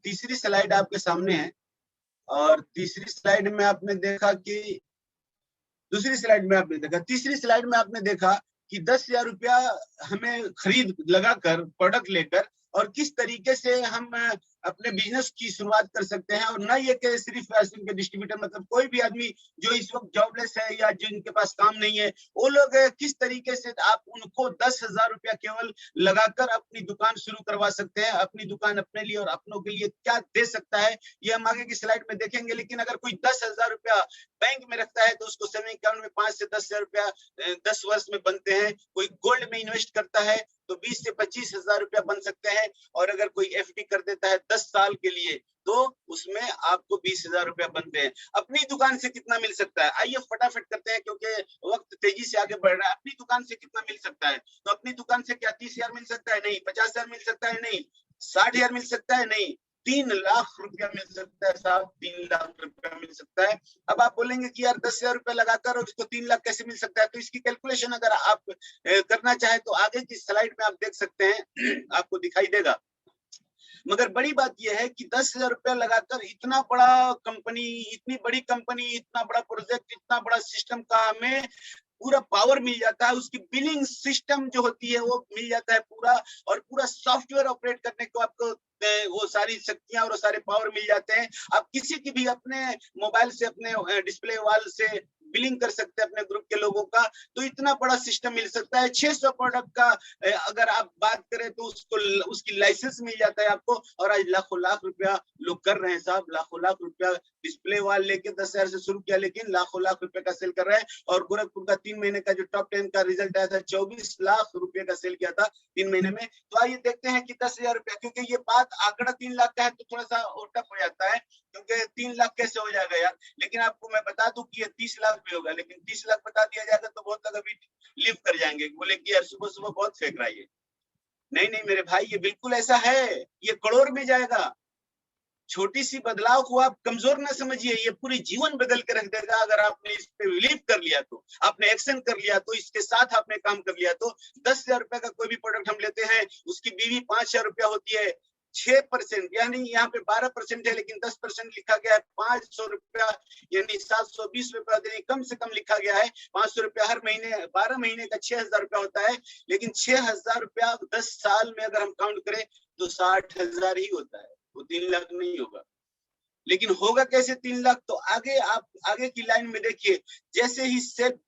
तीसरी स्लाइड आपके सामने है और तीसरी स्लाइड में आपने देखा कि दूसरी स्लाइड में आपने देखा, तीसरी स्लाइड में आपने देखा कि 10,000 रुपया हमें खरीद लगाकर प्रोडक्ट लेकर और किस तरीके से हम अपने बिजनेस की शुरुआत कर सकते हैं। और ना ये कि सिर्फ के डिस्ट्रीब्यूटर, मतलब कोई भी आदमी जो इस वक्त जॉबलेस है या जिनके पास काम नहीं है, वो लोग किस तरीके से आप उनको 10,000 रुपया केवल लगाकर अपनी दुकान शुरू करवा सकते हैं। अपनी दुकान अपने लिए और अपनों के लिए क्या दे सकता है ये हम आगे की स्लाइड में देखेंगे। लेकिन अगर कोई 10,000 रुपया बैंक में रखता है तो उसको सेविंग अकाउंट में 5 से 10,000 रुपया 10 वर्ष में बनते हैं। कोई गोल्ड में इन्वेस्ट करता है तो 20 से 25,000 रुपया बन सकते हैं। और अगर कोई एफडी कर देता है 10 साल के लिए तो उसमें आपको 20,000 रुपया बनते हैं। अपनी दुकान से कितना मिल सकता है, आइए फटाफट करते हैं क्योंकि वक्त तेजी से आगे बढ़ रहा है। अपनी दुकान से कितना मिल सकता है, तो अपनी दुकान से क्या 30,000 मिल सकता है? नहीं। 50,000 मिल सकता है? नहीं। 60,000 मिल सकता है? नहीं। 3 लाख रुपया मिल सकता है साहब, 3 लाख रुपया मिल सकता है। अब आप बोलेंगे कि यार 10,000 रुपया लगाकर और उसको 3 लाख कैसे मिल सकता है, तो इसकी कैलकुलेशन अगर आप करना चाहे तो आगे की स्लाइड में आप देख सकते हैं, आपको दिखाई देगा। मगर बड़ी बात यह है कि 10,000 रुपया लगाकर इतना बड़ा कंपनी, इतनी बड़ी कंपनी, इतना बड़ा प्रोजेक्ट, इतना बड़ा सिस्टम का हमें पूरा पावर मिल जाता है। उसकी बिलिंग सिस्टम जो होती है वो मिल जाता है पूरा, और पूरा सॉफ्टवेयर ऑपरेट करने को आपको वो सारी शक्तियां और सारे पावर मिल जाते हैं। आप किसी की भी अपने मोबाइल से, अपने डिस्प्ले वॉल से बिलिंग कर सकते हैं अपने ग्रुप के लोगों का। तो इतना बड़ा सिस्टम मिल सकता है। 600 प्रोडक्ट का अगर आप बात करें तो उसको उसकी लाइसेंस मिल जाता है आपको। और आज लाखों लाख रुपया लोग कर रहे हैं साहब, लाखों लाख रुपया डिस्प्ले वॉल लेके 10,000 से शुरू किया, लेकिन लाखों लाख रुपए का सेल कर रहे हैं। और गोरखपुर का 3 महीने का जो टॉप 10 का रिजल्ट आया था, 24 लाख रुपए का सेल किया था 3 महीने में। तो आइए देखते हैं कि 10,000 रुपया, क्योंकि ये बात आंकड़ा 3 लाख का है तो थोड़ा सा टफ हो जाता है, क्योंकि 3 लाख कैसे हो जाएगा यार। लेकिन आपको मैं बता दूं कि ये 30 लाख भी होगा, लेकिन 30 लाख बता दिया जाएगा तो बहुत लोग अभी लिव कर जाएंगे, बोले कि यार सुबह सुबह बहुत फेंक रहा है ये। नहीं मेरे भाई, ये बिल्कुल ऐसा है, ये करोड़ में जाएगा। छोटी सी बदलाव को आप कमजोर ना समझिए, ये पूरी जीवन बदल के रख देगा। अगर आपने इस पे बिलीव कर लिया तो, आपने एक्शन कर लिया तो, इसके साथ आपने काम कर लिया तो। 10,000 रुपए का कोई भी प्रोडक्ट हम लेते हैं, उसकी बीवी 5,000 रुपया होती है, 6% यानी यहाँ पे 12% है, लेकिन 10% लिखा गया है। 500 रुपया यानी 720 रुपया देने, कम से कम लिखा गया है। 500 रुपया हर महीने, 12 महीने का 6,000 रुपया होता है, लेकिन 6,000 रुपया 10 साल में अगर हम काउंट करें तो 60,000 ही होता है, वो 3 लाख नहीं होगा। लेकिन होगा कैसे 3 लाख? तो आगे आप आगे की लाइन में देखिए, जैसे ही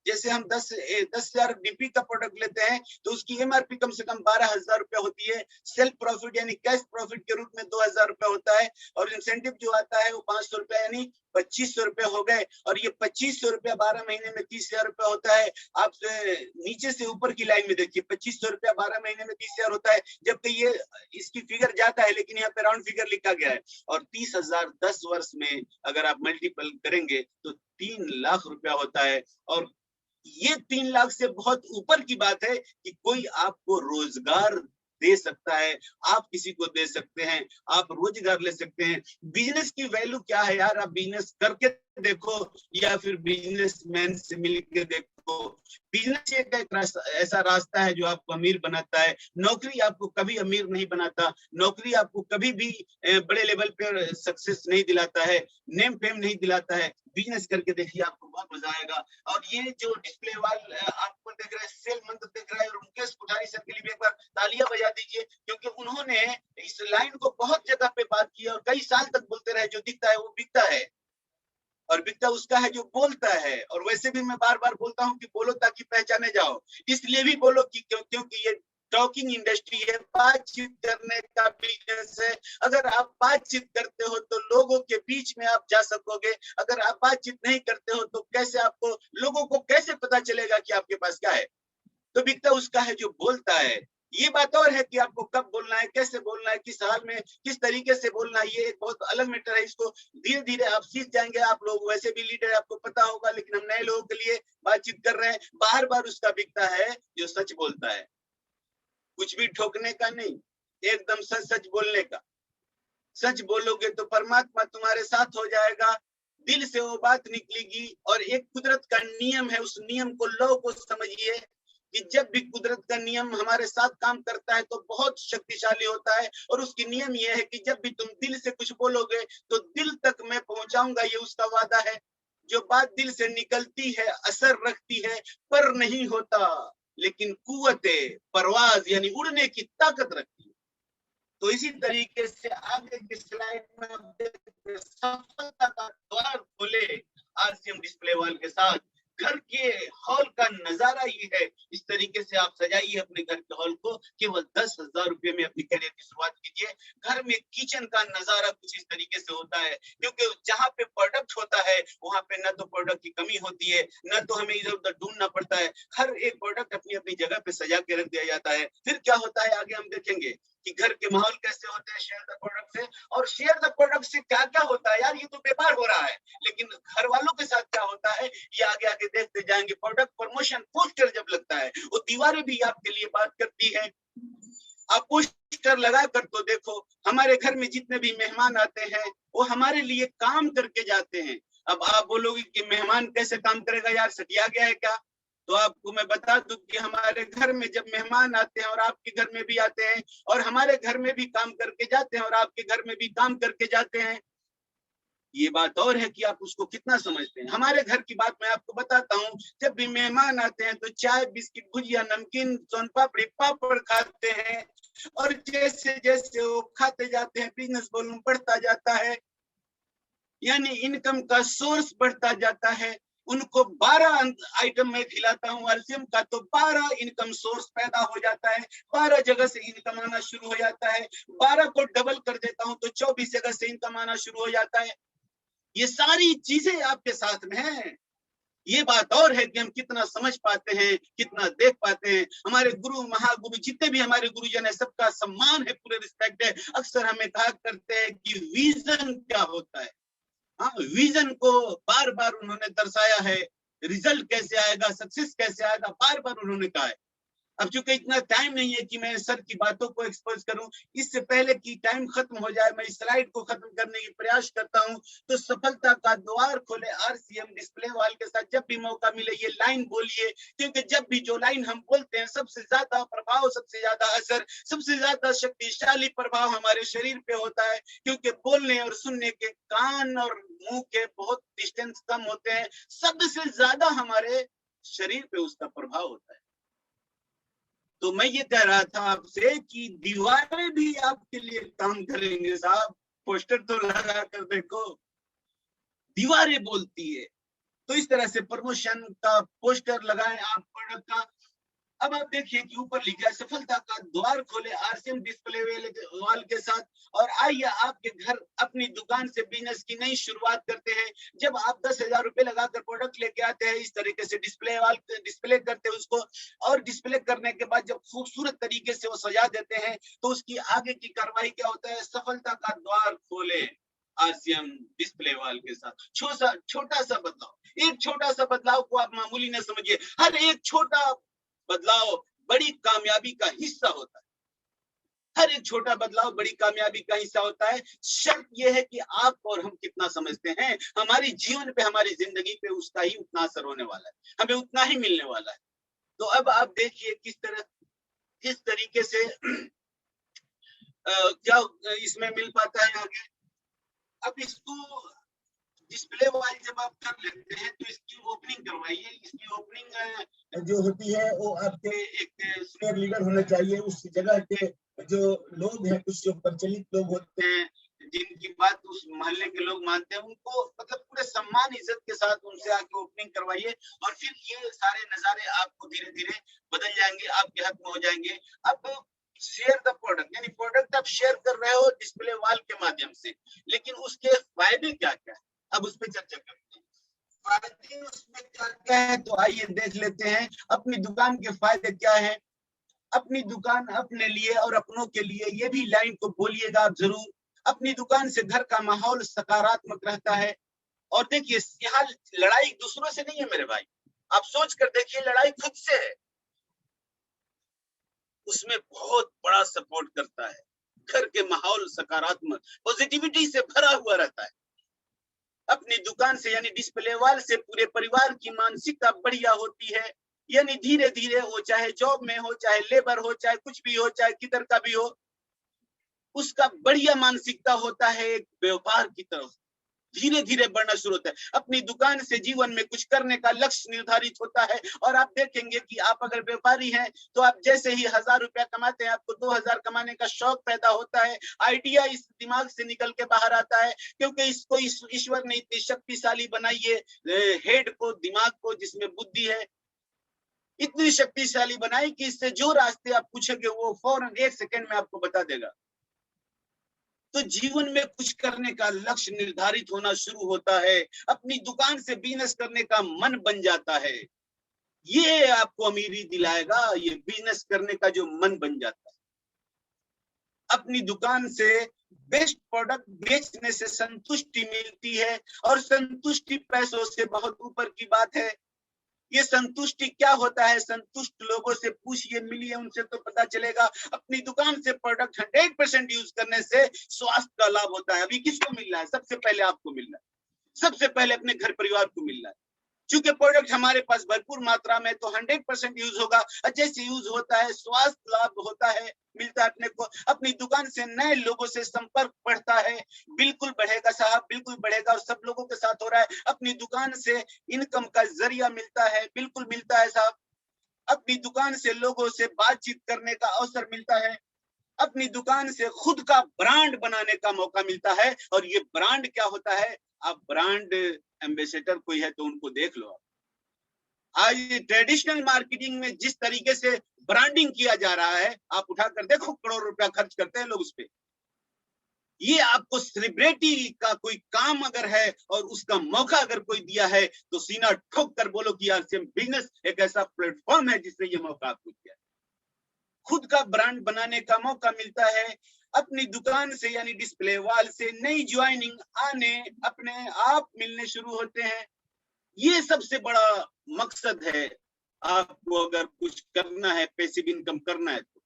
जैसे हम 10,000 डीपी का प्रोडक्ट लेते हैं तो उसकी एमआरपी कम से कम 12,000 रुपया होती है। सेल्फ प्रॉफिट यानी कैश प्रॉफिट के रूप में 2,000 रुपया होता है, और इंसेंटिव जो आता है वो 500 रुपया यानी 2,500 रुपया हो गए। और ये 2,500 रुपया 12 महीने में 30,000 रुपया होता है। आप नीचे से ऊपर की लाइन में देखिए, 2,500 रुपया 12 महीने में 30,000 होता है, जबकि ये इसकी फिगर जाता है, लेकिन यहाँ पे राउंड फिगर लिखा गया है। और 30,000 10 वर्ष में अगर आप मल्टीपल करेंगे तो 3 लाख रुपया होता है। और ये 3 लाख से बहुत ऊपर की बात है कि कोई आपको रोजगार दे सकता है, आप किसी को दे सकते हैं, आप रोजगार ले सकते हैं। बिजनेस की वैल्यू क्या है यार? आप बिजनेस करके देखो या फिर बिजनेसमैन से मिलकर देखो। बिजनेस एक ऐसा रास्ता है जो आपको अमीर बनाता है। नौकरी आपको कभी अमीर नहीं बनाता, नौकरी आपको कभी भी बड़े लेवल पर सक्सेस नहीं दिलाता है, नेम फेम नहीं दिलाता है। बिजनेस करके देखिए, आपको बहुत मजा आएगा। और ये जो डिस्प्ले वाल आपको देख रहे हैं, सेल मंत्र देख रहे हैं, मुकेश कोठारी सर के लिए भी एक बार तालियां बजा दीजिए, क्योंकि उन्होंने इस लाइन को बहुत जगह पे बात की और कई साल तक बोलते रहे, जो दिखता है वो बिकता है, और बिकता उसका है जो बोलता है। और वैसे भी मैं बार बार बोलता हूँ कि बोलो ताकि पहचाने जाओ, इसलिए भी बोलो कि क्योंकि ये टॉकिंग इंडस्ट्री है, बातचीत करने का बिजनेस है। अगर आप बातचीत करते हो तो लोगों के बीच में आप जा सकोगे, अगर आप बातचीत नहीं करते हो तो कैसे आपको, लोगों को कैसे पता चलेगा कि आपके पास क्या है? तो बिकता उसका है जो बोलता है। ये बात और है कि आपको कब बोलना है, कैसे बोलना है, किस हाल में किस तरीके से बोलना है, ये एक बहुत अलग मैटर है। इसको धीरे धीरे आप सीख जाएंगे। आप लोग वैसे भी लीडर, आपको पता होगा, लेकिन हम नए लोगों के लिए बातचीत कर रहे हैं। बार बार उसका बिकता है जो सच बोलता है, कुछ भी ठोकने का नहीं, एकदम सच सच बोलने का। सच बोलोगे तो परमात्मा तुम्हारे साथ हो जाएगा, दिल से वो बात निकलेगी। और एक कुदरत का नियम है, उस नियम को, लॉ को समझिए कि जब भी कुदरत का नियम हमारे साथ काम करता है तो बहुत शक्तिशाली होता है। और उसकी नियम यह है कि जब भी तुम दिल से कुछ बोलोगे तो दिल तक मैं पहुंचाऊंगा, ये उसका वादा है। जो बात दिल से निकलती है असर रखती है, पर नहीं होता, लेकिन कुव्वते परवाज यानी उड़ने की ताकत रखती है। तो इसी तरीके से आगे की स्लाइड में आप देखते हैं, सफलता का द्वार खोले आरसीएम डिस्प्ले वॉल के साथ। घर के हॉल का नजारा ये है, इस तरीके से आप सजाइए अपने घर के हॉल को। केवल 10,000 रुपए में अपनी करियर की शुरुआत कीजिए। घर में किचन का नजारा कुछ इस तरीके से होता है, क्योंकि जहाँ पे प्रोडक्ट होता है वहां पे न तो प्रोडक्ट की कमी होती है, न तो हमें इधर उधर ढूंढना पड़ता है। हर एक प्रोडक्ट अपनी अपनी जगह पे सजा के रख दिया जाता है। फिर क्या होता है आगे हम देखेंगे कि घर के माहौल कैसे होते हैं शेयर द प्रोडक्ट से। और शेयर द प्रोडक्ट से क्या क्या होता है यार, ये तो व्यापार हो रहा है, लेकिन घर वालों के साथ क्या होता है ये आगे आगे देखते जाएंगे। प्रोडक्ट प्रमोशन पोस्टर जब लगता है, वो दीवारें भी आपके लिए बात करती है। आप पोस्टर लगा कर तो देखो, हमारे घर में जितने भी मेहमान आते हैं वो हमारे लिए काम करके जाते हैं। अब आप बोलोगे कि मेहमान कैसे काम करेगा यार, सटिया गया है क्या? तो आपको मैं बता दूं कि हमारे घर में जब मेहमान आते हैं और आपके घर में भी आते हैं, और हमारे घर में भी काम करके जाते हैं और आपके घर में भी काम करके जाते हैं, ये बात और है कि आप उसको कितना समझते हैं। हमारे घर की बात मैं आपको बताता हूँ, जब भी मेहमान आते हैं तो चाय बिस्किट भुजिया नमकीन सोन पापड़ी पापड़ खाते हैं, और जैसे जैसे वो खाते जाते हैं बिजनेस वॉल्यूम बढ़ता जाता है, यानी इनकम का सोर्स बढ़ता जाता है। उनको 12 आइटम मैं खिलाता हूँ आरसीएम का, तो 12 इनकम सोर्स पैदा हो जाता है। 12 जगह से इनकम आना शुरू हो जाता है। 12 को डबल कर देता हूँ तो 24 जगह से इनकम आना शुरू हो जाता है। ये सारी चीजें आपके साथ में हैं। ये बात और है कि हम कितना समझ पाते हैं, कितना देख पाते हैं। हमारे गुरु महागुरु जितने भी हमारे गुरुजन है, सबका सम्मान है, पूरे रिस्पेक्ट है। अक्सर हमें कहा करते हैं कि विजन क्या होता है। हाँ, विजन को बार बार उन्होंने दर्शाया है। रिजल्ट कैसे आएगा, सक्सेस कैसे आएगा, बार बार उन्होंने कहा है। अब चूंकि इतना टाइम नहीं है कि मैं सर की बातों को एक्सपोज करूं, इससे पहले कि टाइम खत्म हो जाए मैं इस स्लाइड को खत्म करने की प्रयास करता हूं। तो सफलता का द्वार खोले आरसीएम डिस्प्ले वाल के साथ जब भी मौका मिले ये लाइन बोलिए, क्योंकि जब भी जो लाइन हम बोलते हैं सबसे ज्यादा प्रभाव, सबसे ज्यादा असर, सबसे ज्यादा शक्तिशाली प्रभाव हमारे शरीर पे होता है, क्योंकि बोलने और सुनने के कान और मुंह के बहुत डिस्टेंस कम होते हैं, सबसे ज्यादा हमारे शरीर पे उसका प्रभाव होता है। तो मैं ये कह रहा था आपसे कि दीवारें भी आपके लिए काम करेंगे साहब, पोस्टर तो लगा कर देखो, दीवारें बोलती है। तो इस तरह से प्रमोशन का पोस्टर लगाएं आप प्रोडक्ट का। अब आप देखिए कि ऊपर लिखा है सफलता का द्वार खोले आरसीएम डिस्प्ले वाल के साथ, और आइए आपके घर अपनी दुकान से बिजनेस की नई शुरुआत करते हैं। जब आप 10,000 रुपए लगाकर प्रोडक्ट लेके आते हैं, इस तरीके से डिस्प्ले करते हैं उसको, और डिस्प्ले करने के बाद जब खूबसूरत तरीके से वो सजा देते हैं, तो उसकी आगे की कार्रवाई क्या होता है, सफलता का द्वार खोले आरसीएम डिस्प्ले वाल के साथ। छोटा सा बदलाव, एक छोटा सा बदलाव को आप मामूली न समझिए, हर एक छोटा बदलाव बड़ी कामयाबी का हिस्सा होता है। हर एक छोटा बदलाव बड़ी कामयाबी का हिस्सा होता है। शर्त यह है कि आप और हम कितना समझते हैं, हमारी जीवन पे, हमारी जिंदगी पे उसका ही उतना असर होने वाला है, हमें उतना ही मिलने वाला है। तो अब आप देखिए किस तरीके से क्या इसमें मिल पाता है आगे। अब इसको डिस्प्ले वाल जब आप कर लेते हैं तो इसकी ओपनिंग करवाइए। इसकी ओपनिंग जो होती है वो आपके एक शेयर लीडर होना चाहिए, उस जगह के जो लोग हैं, कुछ जो प्रचलित लोग होते हैं, जिनकी बात उस मोहल्ले के लोग मानते हैं, उनको मतलब पूरे सम्मान इज्जत के साथ उनसे आके ओपनिंग करवाइए, और फिर ये सारे नजारे आपको धीरे धीरे बदल जाएंगे, आपके हक में हो जाएंगे। अब शेयर द प्रोडक्ट, यानी प्रोडक्ट आप शेयर कर रहे हो डिस्प्ले वाल के माध्यम से, लेकिन उसके फायदे क्या क्या है, अब उस पर चर्चा करते हैं। फायदे उसमें क्या क्या है, तो आइए देख लेते हैं। अपनी दुकान के फायदे क्या है। अपनी दुकान अपने लिए और अपनों के लिए, ये भी लाइन को बोलिएगा आप जरूर। अपनी दुकान से घर का माहौल सकारात्मक रहता है। और देखिए यहाँ लड़ाई दूसरों से नहीं है मेरे भाई, आप सोच कर देखिए, लड़ाई खुद से है। उसमें बहुत बड़ा सपोर्ट करता है। घर के माहौल सकारात्मक पॉजिटिविटी से भरा हुआ रहता है। अपनी दुकान से यानी डिस्प्ले वाल से पूरे परिवार की मानसिकता बढ़िया होती है। यानी धीरे धीरे वो चाहे जॉब में हो, चाहे लेबर हो, चाहे कुछ भी हो, चाहे किधर का भी हो, उसका बढ़िया मानसिकता होता है एक व्यापार की तरफ, धीरे धीरे बढ़ना शुरू होता है। अपनी दुकान से जीवन में कुछ करने का लक्ष्य निर्धारित होता है। और आप देखेंगे कि आप अगर व्यापारी हैं तो आप जैसे ही 1,000 रुपया कमाते हैं, आपको 2,000 कमाने का शौक पैदा होता है। आइडिया इस दिमाग से निकल के बाहर आता है, क्योंकि इसको ईश्वर ने इतनी शक्तिशाली बनाई है, हेड को, दिमाग को, जिसमें बुद्धि है, इतनी शक्तिशाली बनाई कि इससे जो रास्ते आप पूछेंगे वो फौरन 1 सेकंड में आपको बता देगा। तो जीवन में कुछ करने का लक्ष्य निर्धारित होना शुरू होता है। अपनी दुकान से बिजनेस करने का मन बन जाता है। ये आपको अमीरी दिलाएगा, ये बिजनेस करने का जो मन बन जाता है। अपनी दुकान से बेस्ट प्रोडक्ट बेचने से संतुष्टि मिलती है, और संतुष्टि पैसों से बहुत ऊपर की बात है। ये संतुष्टि क्या होता है, संतुष्ट लोगों से पूछिए, मिलिए उनसे तो पता चलेगा। अपनी दुकान से प्रोडक्ट 100% यूज करने से स्वास्थ्य का लाभ होता है। अभी किसको मिल रहा है, सबसे पहले आपको मिल रहा है, सबसे पहले अपने घर परिवार को मिल रहा है। चूंकि प्रोडक्ट हमारे पास भरपूर मात्रा में, तो 100% यूज होगा। जैसे यूज होता है स्वास्थ्य लाभ होता है, मिलता है अपने को। अपनी दुकान से नए लोगों से संपर्क बढ़ता है, बिल्कुल बढ़ेगा साहब, बिल्कुल बढ़ेगा, और सब लोगों के साथ हो रहा है। अपनी दुकान से इनकम का जरिया मिलता है, बिल्कुल मिलता है साहब। अपनी दुकान से लोगों से बातचीत करने का अवसर मिलता है। अपनी दुकान से खुद का ब्रांड बनाने का मौका मिलता है। और ये ब्रांड क्या होता है, आप ब्रांड एम्बेसडर कोई है तो उनको देख लो। आज ट्रेडिशनल मार्केटिंग में जिस तरीके से ब्रांडिंग किया जा रहा है, आप उठाकर देखो, करोड़ रुपया खर्च करते हैं लोग उस पे। ये आपको सेलिब्रिटी का कोई काम अगर है और उसका मौका अगर कोई दिया है, तो सीना ठोक कर बोलो कि आरसीएम बिजनेस एक ऐसा प्लेटफॉर्म है जिसने ये मौका आपको दिया है। खुद का ब्रांड बनाने का मौका मिलता है। अपनी दुकान से यानी डिस्प्ले वाल से नई ज्वाइनिंग आने अपने आप मिलने शुरू होते हैं। ये सबसे बड़ा मकसद है आपको अगर कुछ करना है, पैसिव इनकम करना है, तो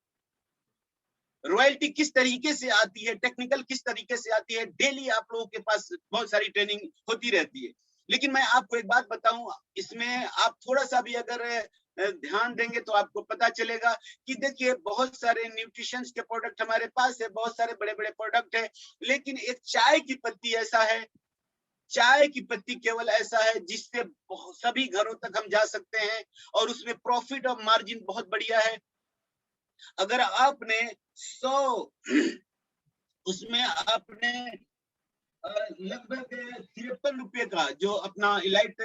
रॉयल्टी किस तरीके से आती है, टेक्निकल किस तरीके से आती है, डेली आप लोगों के पास बहुत सारी ट्रेनिंग होती रहती है। लेकिन मैं आपको एक बात बताऊं, इसमें आप थोड़ा सा भी अगर ध्यान देंगे तो आपको पता चलेगा कि देखिए बहुत सारे न्यूट्रिशंस के प्रोडक्ट हमारे पास है, बहुत सारे बड़े बड़े प्रोडक्ट है, लेकिन एक चाय की पत्ती ऐसा है, चाय की पत्ती केवल ऐसा है जिससे सभी घरों तक हम जा सकते हैं और उसमें प्रॉफिट और मार्जिन बहुत बढ़िया है। अगर आपने 100 उसमें आपने लगभग 53 रुपए का जो अपना इलाइट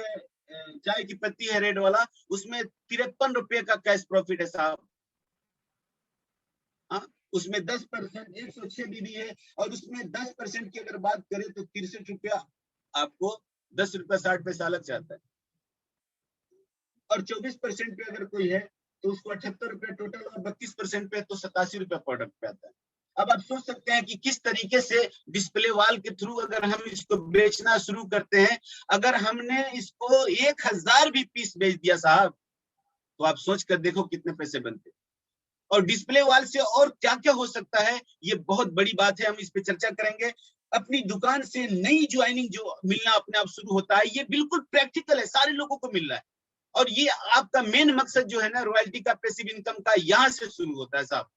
चाय की पत्ती है रेड वाला, उसमें 53 रुपए का कैश प्रॉफिट है साहब। हाँ, उसमें 10% 106 बीबी है और उसमें 10% की अगर बात करें तो 63 रुपया आपको 10 रुपया 60 पैसा अलग जाता है और 24% पे अगर कोई है तो उसको 78 रुपया टोटल और 32% पे तो 87 रुपया प्रोडक्ट पे आता है। अब आप सोच सकते हैं कि किस तरीके से डिस्प्ले वॉल के थ्रू अगर हम इसको बेचना शुरू करते हैं, अगर हमने इसको 1000 भी पीस बेच दिया साहब, तो आप सोच कर देखो कितने पैसे बनते। और डिस्प्ले वॉल से और क्या क्या हो सकता है, ये बहुत बड़ी बात है, हम इस पे चर्चा करेंगे। अपनी दुकान से नई ज्वाइनिंग जो मिलना अपने आप शुरू होता है, ये बिल्कुल प्रैक्टिकल है, सारे लोगों को मिल रहा है और ये आपका मेन मकसद जो है ना रॉयल्टी का, पैसिव इनकम का, यहां से शुरू होता है साहब।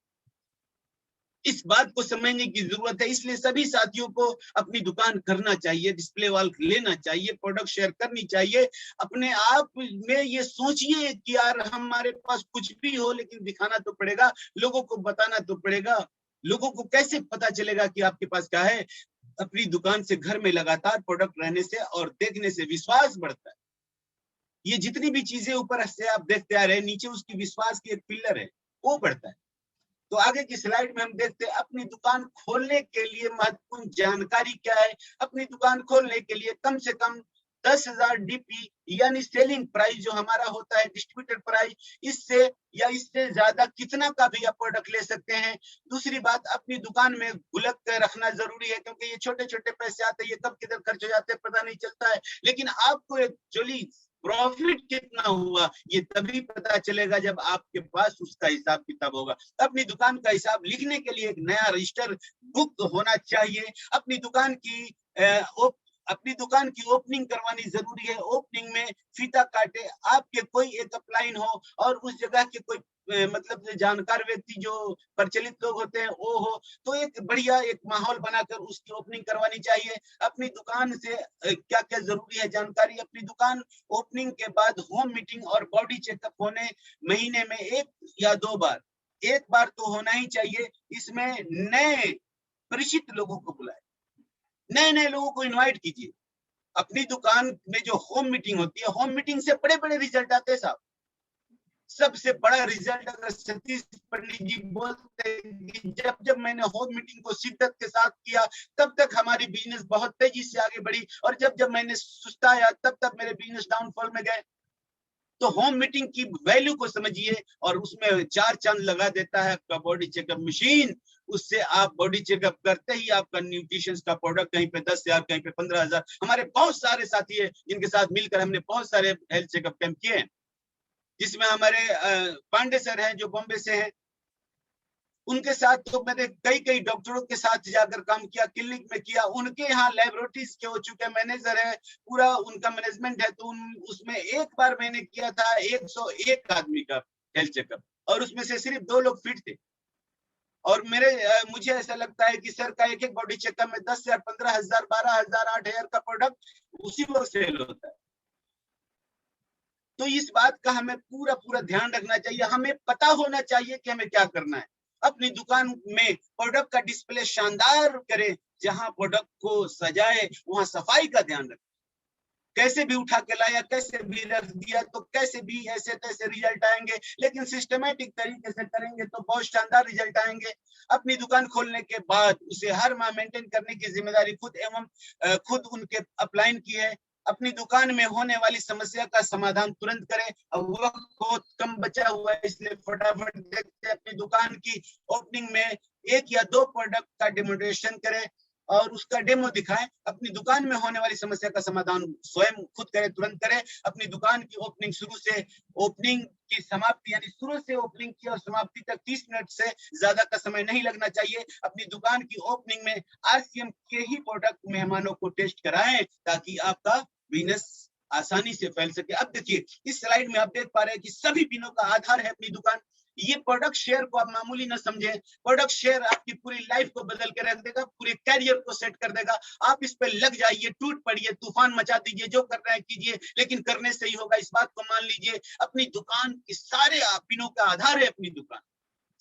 इस बात को समझने की जरूरत है, इसलिए सभी साथियों को अपनी दुकान करना चाहिए, डिस्प्ले वॉल लेना चाहिए, प्रोडक्ट शेयर करनी चाहिए। अपने आप में ये सोचिए कि यार हमारे पास कुछ भी हो लेकिन दिखाना तो पड़ेगा, लोगों को बताना तो पड़ेगा। लोगों को कैसे पता चलेगा कि आपके पास क्या है? अपनी दुकान से घर में लगातार प्रोडक्ट रहने से और देखने से विश्वास बढ़ता है। ये जितनी भी चीजें ऊपर से आप देखते आ रहे हैं, नीचे उसकी विश्वास की एक पिलर है, वो बढ़ता है। तो आगे की स्लाइड में हम देखते हैं अपनी दुकान खोलने के लिए महत्वपूर्ण जानकारी क्या है। अपनी दुकान खोलने के लिए कम से कम 10,000 डीपी यानी सेलिंग प्राइस जो हमारा होता है डिस्ट्रीब्यूटर प्राइस, इससे या इससे ज्यादा कितना का भी आप प्रोडक्ट ले सकते हैं। दूसरी बात, अपनी दुकान में गुल्लक रखना जरूरी है क्योंकि ये छोटे छोटे पैसे आते हैं, ये कब किधर खर्च हो जाते हैं पता नहीं चलता है। लेकिन आपको एक्चुअली प्रॉफिट कितना हुआ ये तभी पता चलेगा जब आपके पास उसका हिसाब किताब होगा। अपनी दुकान का हिसाब लिखने के लिए एक नया रजिस्टर बुक होना चाहिए। अपनी दुकान की ओपनिंग करवानी जरूरी है। ओपनिंग में फीता काटे, आपके कोई एक अपलाइन हो और उस जगह के कोई मतलब जानकार व्यक्ति जो प्रचलित लोग होते हैं वो हो, तो एक बढ़िया एक माहौल बनाकर उसकी ओपनिंग करवानी चाहिए। अपनी दुकान से क्या क्या जरूरी है जानकारी। अपनी दुकान ओपनिंग के बाद होम मीटिंग और बॉडी चेकअप होने महीने में 1 या 2 बार, एक बार तो होना ही चाहिए। इसमें नए परिचित लोगों को बुलाए, नए नए लोगों को इनवाइट कीजिए। अपनी दुकान में जो होम मीटिंग होती है, होम मीटिंग से बड़े बड़े रिजल्ट आते हैं साहब। सबसे बड़ा रिजल्ट अगर सतीश पंडित जी बोलते हैं कि जब मैंने होम मीटिंग को शिद्दत के साथ किया तब तक हमारी बिजनेस बहुत तेजी से आगे बढ़ी और जब मैंने सुस्ताया तब मेरे बिजनेस डाउनफॉल में गए। तो होम मीटिंग की वैल्यू को समझिए और उसमें 4 चांद लगा देता है आपका बॉडी चेकअप मशीन। उससे आप बॉडी चेकअप करते ही आपका न्यूट्रिशन का प्रोडक्ट कहीं पे 10,000 कहीं पे 15,000। हमारे बहुत सारे साथी है जिनके साथ मिलकर हमने बहुत सारे हेल्थ चेकअप कैंप किए हैं, जिसमें हमारे पांडे सर हैं जो बॉम्बे से हैं। उनके साथ तो मैंने कई डॉक्टरों के साथ जाकर काम किया, क्लिनिक में किया। उनके यहाँ लेबोरेटरीज के हो चुके मैनेजर है, पूरा उनका मैनेजमेंट है। तो उसमें एक बार मैंने किया था 101 आदमी का हेल्थ चेकअप और उसमें से सिर्फ 2 लोग फिट थे। और मुझे ऐसा लगता है कि सर का एक बॉडी चेकअप में 10,000 15,000 12,000 8,000 का प्रोडक्ट उसी वक्त सेल होता है। तो इस बात का हमें पूरा ध्यान रखना चाहिए। हमें पता होना चाहिए कि हमें क्या करना है। अपनी दुकान में प्रोडक्ट का डिस्प्ले शानदार करें, जहां प्रोडक्ट को सजाए वहां सफाई का ध्यान रखें। कैसे भी उठा के लाया, कैसे भी रख दिया तो कैसे भी ऐसे तैसे रिजल्ट आएंगे, लेकिन सिस्टमैटिक तरीके से करेंगे तो बहुत शानदार रिजल्ट आएंगे। अपनी दुकान खोलने के बाद उसे हर माह मेंटेन करने की जिम्मेदारी खुद उनके अपलाइन की है। अपनी दुकान में होने वाली समस्या का समाधान तुरंत करें। अब वक्त बहुत कम बचा हुआ है इसलिए फटाफट देखते हैं। अपनी दुकान की ओपनिंग में 1 या 2 प्रोडक्ट का डेमोन्स्ट्रेशन करें। और उसका डेमो दिखाएं, अपनी दुकान में होने वाली समस्या का समाधान स्वयं खुद करे, तुरंत करे। अपनी दुकान की ओपनिंग शुरू से ओपनिंग की समाप्ति, यानी शुरू से ओपनिंग की और समाप्ति तक 30 मिनट से ज्यादा का समय नहीं लगना चाहिए। अपनी दुकान की ओपनिंग में आरसीएम के ही प्रोडक्ट मेहमानों को टेस्ट कराएं ताकि आपका बिजनेस आसानी से फैल सके। अब देखिए इस स्लाइड में आप देख पा रहे हैं कि सभी पिनों का आधार है अपनी दुकान। ये प्रोडक्ट शेयर को आप मामूली ना समझें, प्रोडक्ट शेयर आपकी पूरी लाइफ को बदल के रख देगा, पूरे कैरियर को सेट कर देगा। आप इस पे लग जाइए, टूट पड़िए, तूफान मचा दीजिए, जो कर रहे हैं कीजिए, लेकिन करने से ही होगा, इस बात को मान लीजिए। अपनी दुकान के सारे पिनों का आधार है अपनी दुकान,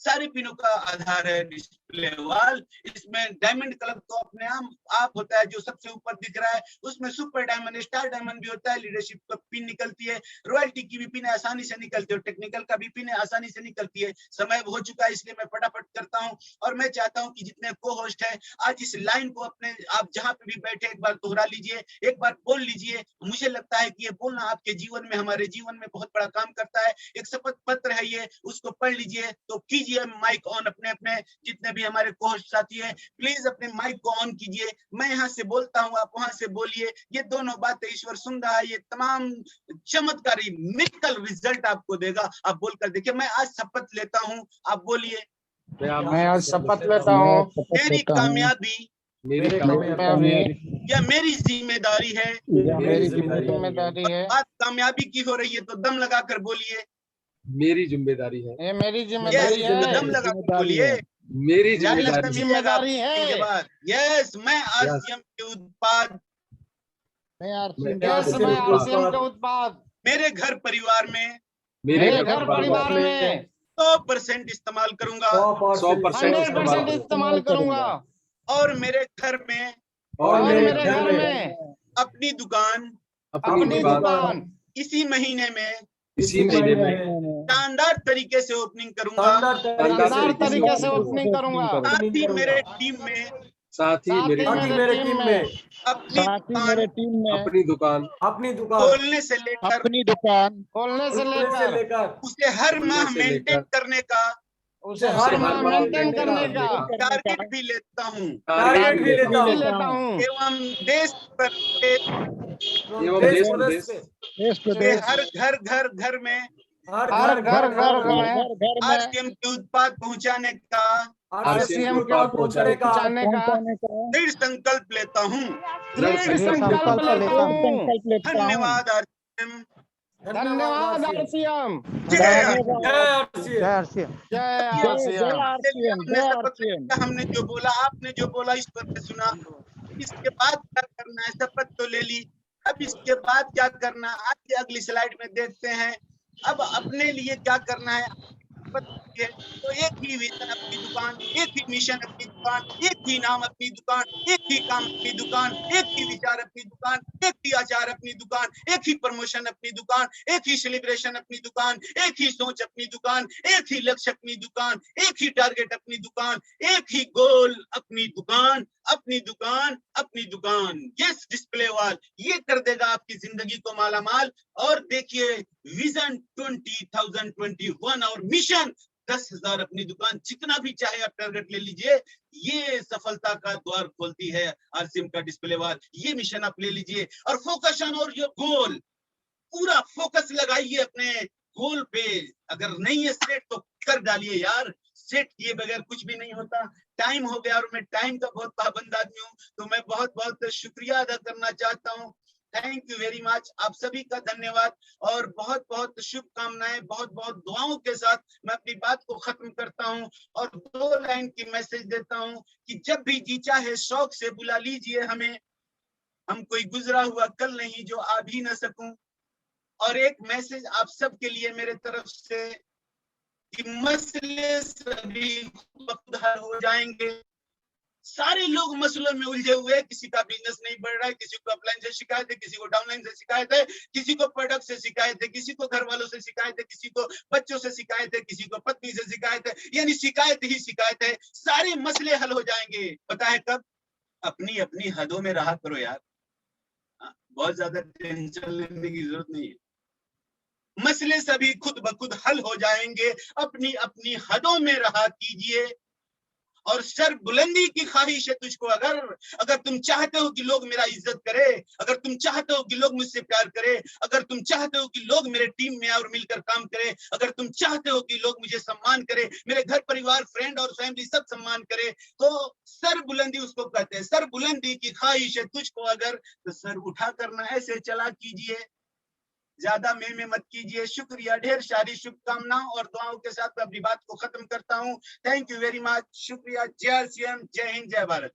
सारे पिनों का आधार है डिस्प्ले वॉल। इसमें डायमंड कलर तो अपने आप होता है, जो सबसे ऊपर दिख रहा है उसमें सुपर डायमंड, स्टार डायमंड भी होता है। लीडरशिप का पिन निकलती है, रॉयल्टी की भी पिन आसानी से निकलती है, टेक्निकल का भी पिन आसानी से निकलती है। समय हो चुका है इसलिए मैं फटाफट करता हूं, और मैं चाहता हूं कि जितने को होस्ट है आज इस लाइन को अपने आप जहां पे भी बैठे एक बार दोहरा लीजिए, एक बार बोल लीजिए। मुझे लगता है कि ये बोलना आपके जीवन में, हमारे जीवन में बहुत बड़ा काम करता है। एक शपथ पत्र है ये, उसको पढ़ लीजिए। तो कीजिए माइक ऑन, अपने अपने जितने भी हमारे कोहोस्ट साथी हैं प्लीज अपने माइक को ऑन कीजिए। मैं यहाँ से बोलता हूँ, आप वहां से बोलिए। ये दोनों बातें ईश्वर सुन रहा है, ये तमाम चमत्कारी मिरेकल रिजल्ट आपको देगा। आप बोलकर देखिए, मैं आज शपथ लेता हूँ, आप बोलिए। मैं आज शपथ लेता हूँ, मेरी कामयाबी या मेरी जिम्मेदारी है, मेरी जिम्मेदारी है। बात कामयाबी की हो रही है तो दम लगाकर बोलिए, मेरी जिम्मेदारी है। ये मेरी जिम्मेदारी है। दम लगाकर बोलिए, मेरी जिम्मेदारी है। यस मैं आरसीएम के उत्पाद, आरसीएम के उत्पाद मेरे घर परिवार में, मेरे घर परिवार में 100% इस्तेमाल करूंगा, 100% इस्तेमाल करूंगा। और मेरे घर में, और मेरे घर में अपनी दुकान इसी महीने में शानदार तरीके से ओपनिंग करूंगा, साथ ही मेरे टीम में, मेरे टीम में अपनी दुकान खोलने से लेकर उसे हर माह मेंटेन करने का टारगेट भी लेता हूँ, एवं देश हर घर में आरसीएम के उत्पाद पहुंचाने का दृढ़ संकल्प लेता हूँ। धन्यवाद आरसीएम, धन्यवाद आरसीएम। हमने जो बोला, आपने जो बोला, इस पर सुना। इसके बाद क्या करना है, शपथ तो ले ली, अब इसके बाद क्या करना, आज अगली स्लाइड में देखते हैं। अब अपने लिए क्या करना है, तो एक ही विजन अपनी दुकान, एक ही मिशन अपनी दुकान, एक ही नाम अपनी दुकान, एक ही काम अपनी दुकान, एक ही विचार अपनी दुकान, एक ही आचार अपनी दुकान, एक ही प्रमोशन अपनी दुकान, एक ही सेलिब्रेशन अपनी दुकान, एक ही सोच अपनी दुकान, एक ही लक्ष्य अपनी दुकान, एक ही टारगेट अपनी दुकान, एक ही गोल अपनी दुकान, अपनी दुकान, अपनी दुकान। यस डिस्प्ले वॉल ये कर देगा आपकी जिंदगी को मालामाल। और देखिए विजन 2021 और मिशन 10,000 अपनी दुकान, जितना भी चाहे आप टारगेट ले लीजिए, ये सफलता का द्वार खोलती है आरसीएम का डिस्प्ले वॉल। ये मिशन आप ले लीजिए और फोकस ऑन और योर गोल, पूरा फोकस लगाइए अपने गोल पे। अगर नहीं है सेट तो कर डालिए यार, सेट किए बगैर कुछ भी नहीं होता। टाइम हो गया और मैं टाइम का बहुत पाबंद आदमी हूँ, तो मैं बहुत बहुत शुक्रिया अदा करना चाहता हूँ। थैंक यू वेरी मच, आप सभी का धन्यवाद और बहुत बहुत शुभकामनाएं, बहुत बहुत दुआओं के साथ मैं अपनी बात को खत्म करता हूं और 2 लाइन की मैसेज देता हूं कि जब भी जी चाहे शौक से बुला लीजिए हमें, हम कोई गुजरा हुआ कल नहीं जो आ भी न सकूं। और एक मैसेज आप सबके लिए मेरे तरफ से कि मसले सभी खुद हल हो जाएंगे। सारे लोग मसलों में उलझे हुए हैं, किसी का बिजनेस नहीं बढ़ रहा है, किसी को अपलाइन से शिकायत है, किसी को डाउनलाइन से शिकायत है, किसी को प्रोडक्ट से शिकायत है, किसी को घर वालों से शिकायत है, किसी को बच्चों से शिकायत है, किसी को पत्नी से शिकायत है, यानी शिकायत ही शिकायत है। सारे मसले हल हो जाएंगे, पता है कब? अपनी अपनी हदों में रहा करो यार, बहुत ज्यादा टेंशन लेने की जरूरत नहीं है। मसले सभी खुद ब खुद हल हो जाएंगे, अपनी अपनी हदों में रहा कीजिए और सर बुलंदी की ख्वाहिश है तुझको। अगर तुम चाहते हो कि लोग मेरा इज्जत करे, अगर तुम चाहते हो कि लोग मुझसे प्यार करे, अगर तुम चाहते हो कि लोग मेरे टीम में और मिलकर काम करे, अगर तुम चाहते हो कि लोग मुझे सम्मान करे, मेरे घर परिवार फ्रेंड और फैमिली सब सम्मान करे, तो सर बुलंदी उसको कहते हैं। सर बुलंदी की ख्वाहिश है तुझको अगर, तो सर उठा करना ऐसे चला कीजिए, ज्यादा में मत कीजिए। शुक्रिया, ढेर सारी शुभकामनाओं और दुआओं के साथ मैं अपनी बात को खत्म करता हूं। थैंक यू वेरी मच, शुक्रिया। जय श्री राम, जय हिंद, जय भारत।